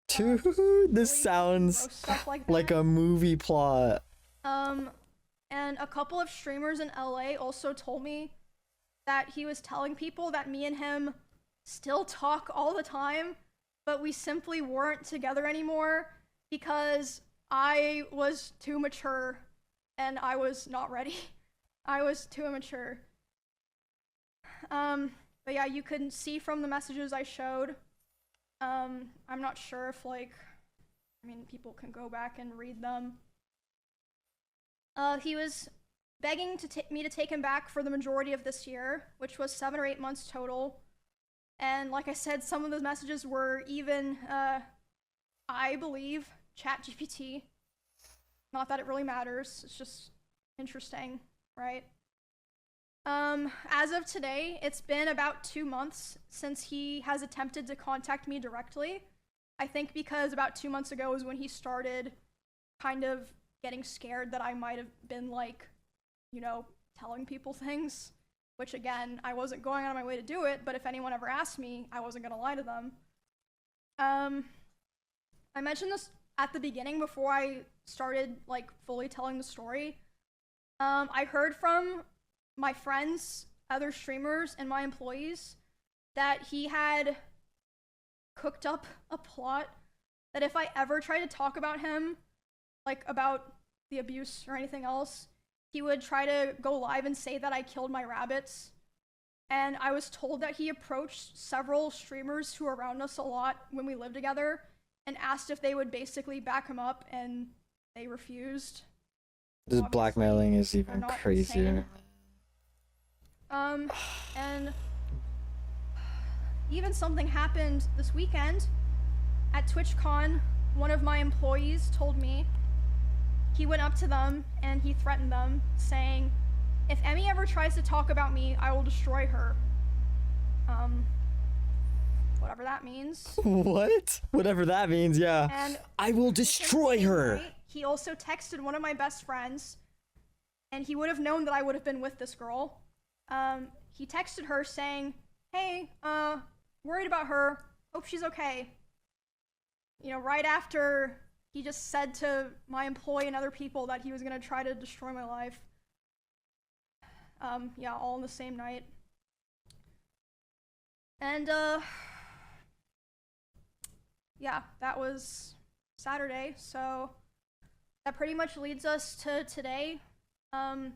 Dude, this sounds like a movie plot. And a couple of streamers in LA also told me that he was telling people that me and him still talk all the time, but we simply weren't together anymore because I was too mature and I was not ready. I was too immature. But yeah, you couldn't see from the messages I showed. I'm not sure if people can go back and read them. He was begging me to take him back for the majority of this year, which was 7 or 8 months total. And like I said, some of those messages were even, I believe, ChatGPT. Not that it really matters, it's just interesting, right? As of today, it's been about 2 months since he has attempted to contact me directly. I think because about 2 months ago was when he started kind of getting scared that I might have been like, telling people things, which again, I wasn't going out of my way to do it, but if anyone ever asked me, I wasn't gonna lie to them. I mentioned this at the beginning before I started fully telling the story. I heard from my friends, other streamers, and my employees that he had cooked up a plot that if I ever tried to talk about him, about the abuse or anything else, he would try to go live and say that I killed my rabbits. And I was told that he approached several streamers who were around us a lot when we lived together and asked if they would basically back him up, and they refused. This Obviously, blackmailing is they're even not crazier. insane. And even something happened this weekend at TwitchCon. One of my employees told me he went up to them and he threatened them, saying, if Emmy ever tries to talk about me, I will destroy her. Whatever that means. What? Whatever that means, yeah. And I will destroy her. night, he also texted one of my best friends, and he would have known that I would have been with this girl. He texted her saying, hey, worried about her, hope she's okay. Right after he just said to my employee and other people that he was gonna try to destroy my life. Yeah, all in the same night. And, yeah, that was Saturday, so that pretty much leads us to today. I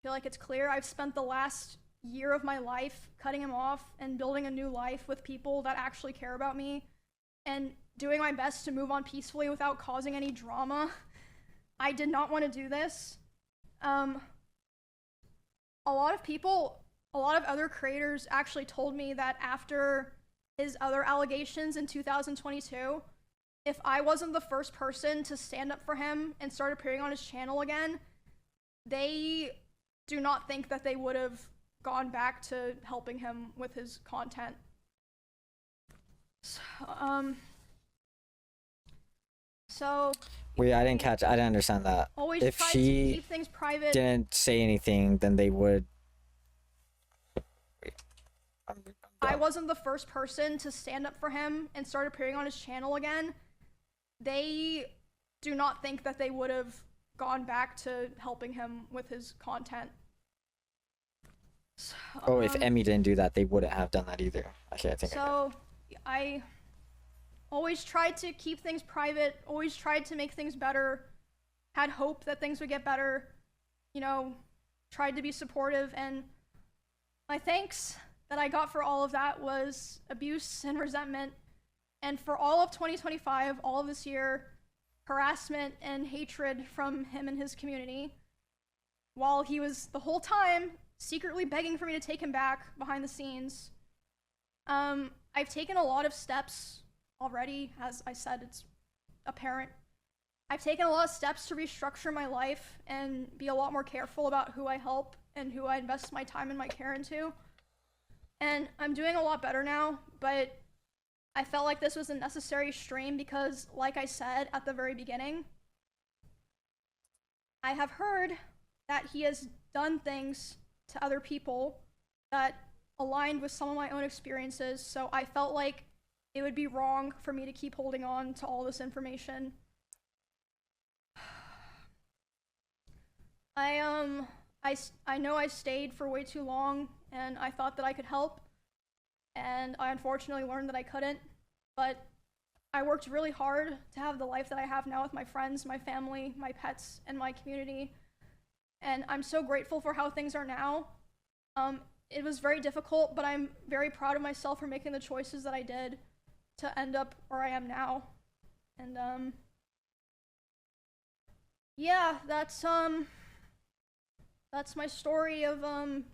feel like it's clear I've spent the last year of my life cutting him off and building a new life with people that actually care about me and doing my best to move on peacefully without causing any drama. I did not want to do this. A lot of other creators actually told me that after his other allegations in 2022, if I wasn't the first person to stand up for him and start appearing on his channel again, they do not think that they would have gone back to helping him with his content. So Wait, I didn't understand that. always If try to she keep things private. didn't say anything, then they would. I wasn't the first person to stand up for him and start appearing on his channel again. They do not think that they would have gone back to helping him with his content. So, Oh, if Emmy didn't do that, they wouldn't have done that either. Okay, I think. So, I always tried to keep things private, always tried to make things better, had hope that things would get better, you know, tried to be supportive, and my thanks that I got for all of that was abuse and resentment. And for all of 2025, all of this year, harassment and hatred from him and his community, while he was the whole time secretly begging for me to take him back behind the scenes. I've taken a lot of steps already. As I said, it's apparent. I've taken a lot of steps to restructure my life and be a lot more careful about who I help and who I invest my time and my care into. And I'm doing a lot better now, but I felt like this was a necessary stream because, like I said at the very beginning, I have heard that he has done things to other people that aligned with some of my own experiences, so I felt like it would be wrong for me to keep holding on to all this information. I know I stayed for way too long, and I thought that I could help, and I unfortunately learned that I couldn't, but I worked really hard to have the life that I have now with my friends, my family, my pets, and my community, and I'm so grateful for how things are now. It was very difficult, but I'm very proud of myself for making the choices that I did to end up where I am now. And yeah, that's my story of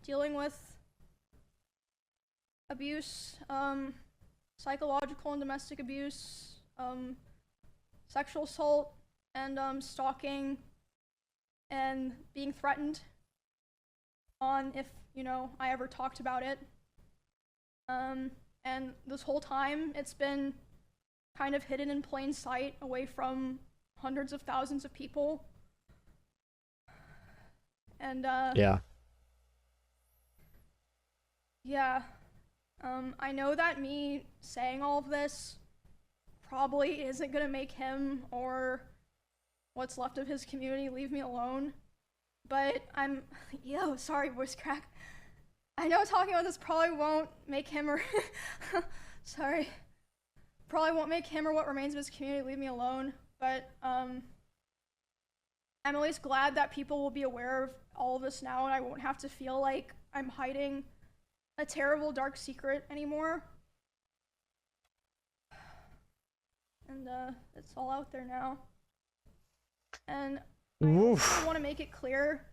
dealing with abuse, psychological and domestic abuse, sexual assault, and stalking, and being threatened on if, you know, I ever talked about it. And this whole time, it's been kind of hidden in plain sight, away from hundreds of thousands of people. And Yeah. yeah, I know that me saying all of this probably isn't gonna make him or what's left of his community leave me alone, but sorry, voice crack. I know talking about this probably won't make him or probably won't make him or what remains of his community leave me alone, but I'm at least glad that people will be aware of all of this now, and I won't have to feel like I'm hiding a terrible dark secret anymore. And it's all out there now. And I also want to make it clear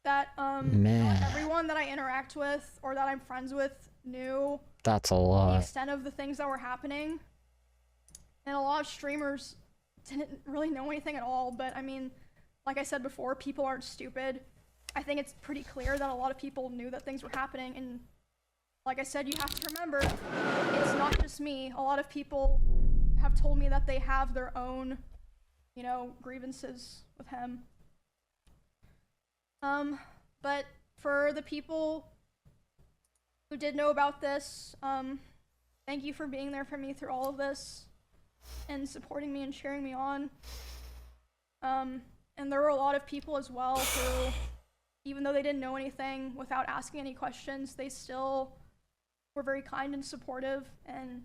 that Man. not everyone that I interact with or that I'm friends with knew That's a the lot. extent of the things that were happening. And a lot of streamers didn't really know anything at all, but I mean, like I said before, people aren't stupid. I think it's pretty clear that a lot of people knew that things were happening, and like I said, you have to remember, it's not just me. A lot of people have told me that they have their own, you know, grievances with him. But for the people who did know about this, thank you for being there for me through all of this. and supporting me and cheering me on. And there were a lot of people as well who, even though they didn't know anything, without asking any questions, they still were very kind and supportive, and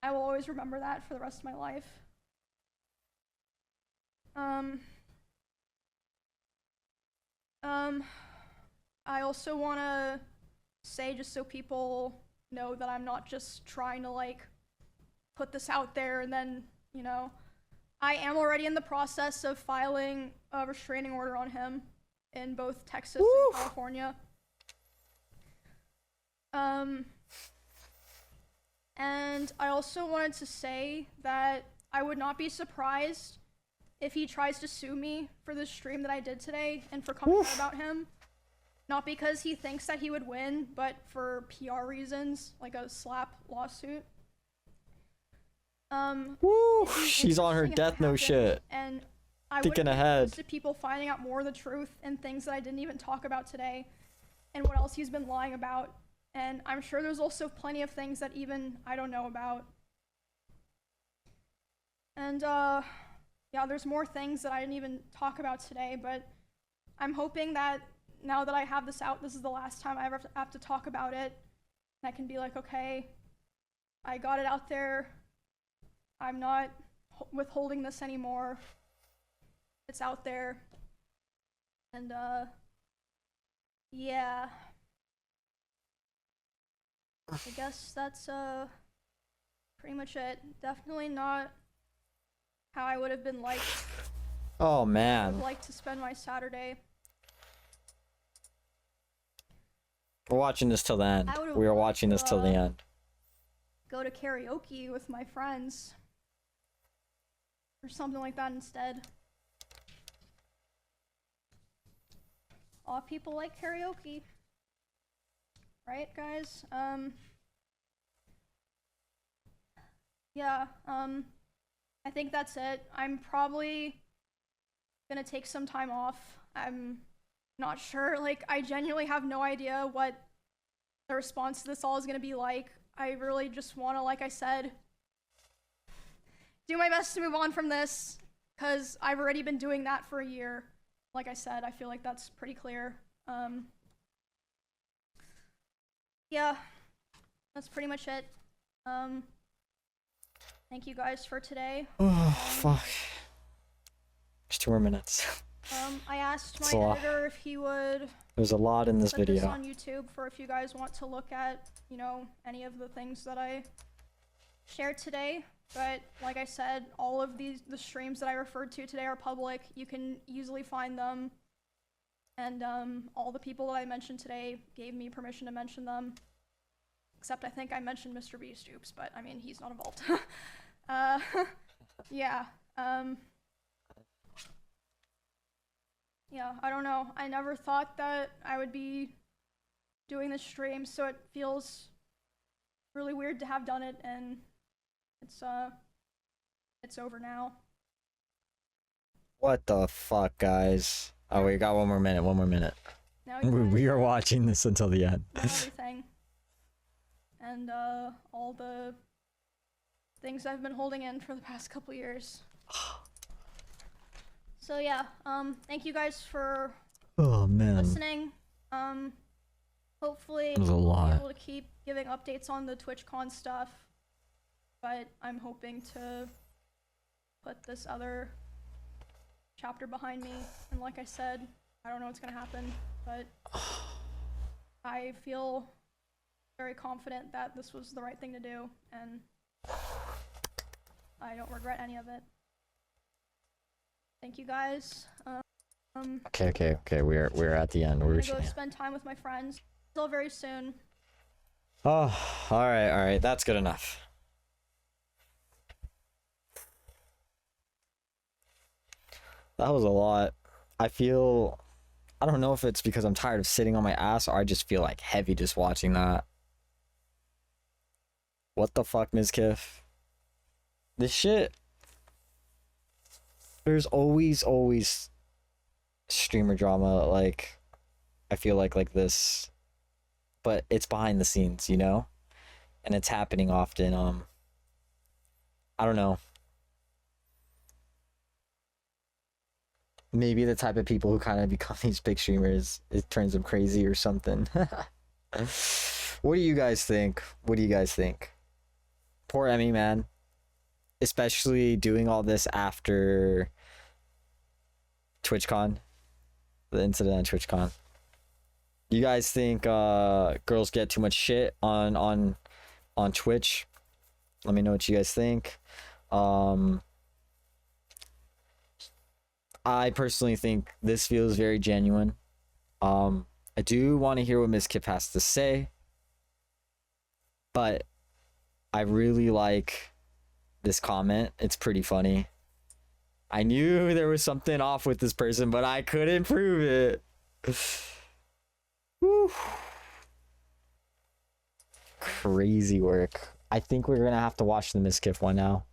I will always remember that for the rest of my life. I also want to say, just so people know, that I'm not just trying to like put this out there and then, you know, I am already in the process of filing a restraining order on him in both Texas and California. And I also wanted to say that I would not be surprised if he tries to sue me for this stream that I did today and for coming out about him. Not because he thinks that he would win, but for PR reasons, like a slap lawsuit. She's on her death note shit. And I thinking ahead to people finding out more of the truth and things that I didn't even talk about today, and what else he's been lying about. And I'm sure there's also plenty of things that even I don't know about. And yeah, there's more things that I didn't even talk about today, but I'm hoping that now that I have this out, this is the last time I ever have to talk about it. And I can be like, okay, I got it out there. I'm not withholding this anymore. It's out there. And yeah. I guess that's pretty much it. Definitely not how I would have been like. Oh I man. would like to spend my Saturday. We're watching this till the end. I would've We are loved watching this to, till the end. Go to karaoke with my friends. Or something like that instead. A lot of people like karaoke. Right, guys? Yeah, I think that's it. I'm probably gonna take some time off. I'm not sure. Like, I genuinely have no idea what the response to this all is gonna be like. I really just wanna, like I said, do my best to move on from this, because I've already been doing that for a year. Like I said, I feel like that's pretty clear. Yeah, that's pretty much it. Thank you guys for today. Oh, fuck. There's 2 more minutes. I asked It's my a lot. editor if he would There's a lot in this put this video. on YouTube for if you guys want to look at, you know, any of the things that I shared today. But like I said, all of the streams that I referred to today are public. You can easily find them. And all the people that I mentioned today gave me permission to mention them. Except I think I mentioned Mr. Beast, oops, but I mean, he's not involved. Yeah. Yeah, I don't know. I never thought that I would be doing this stream, so it feels really weird to have done it, and it's over now. What the fuck, guys? Oh, we got 1 more minute. 1 more minute. Now We are watching this until the end. know everything. And all the things I've been holding in for the past couple years. So yeah, thank you guys for Oh man. listening. Hopefully That was a I'll lot. be able to keep giving updates on the TwitchCon stuff, but I'm hoping to put this other chapter behind me. And like I said, I don't know what's gonna happen, but I feel very confident that this was the right thing to do, and I don't regret any of it. Thank you guys. Okay. We're at the end. I'm We're gonna reaching go the end. spend time with my friends. Till very soon. Oh, all right. That's good enough. That was a lot. I don't know if it's because I'm tired of sitting on my ass or I just feel like heavy just watching that. What the fuck, MizKif? This shit. There's always streamer drama, like, I feel like this. But it's behind the scenes, you know? And it's happening often. I don't know. maybe the type of people who kind of become these big streamers, it turns them crazy or something. What do you guys think? What do you guys think? Poor Emmy, man. Especially doing all this after TwitchCon, the incident at TwitchCon. You guys think girls get too much shit on Twitch? Let me know what you guys think. I personally think this feels very genuine. I do want to hear what MizKif has to say, but I really like this comment. It's pretty funny. I knew there was something off with this person, but I couldn't prove it. Whew. Crazy work. I think we're gonna have to watch the MizKif one now.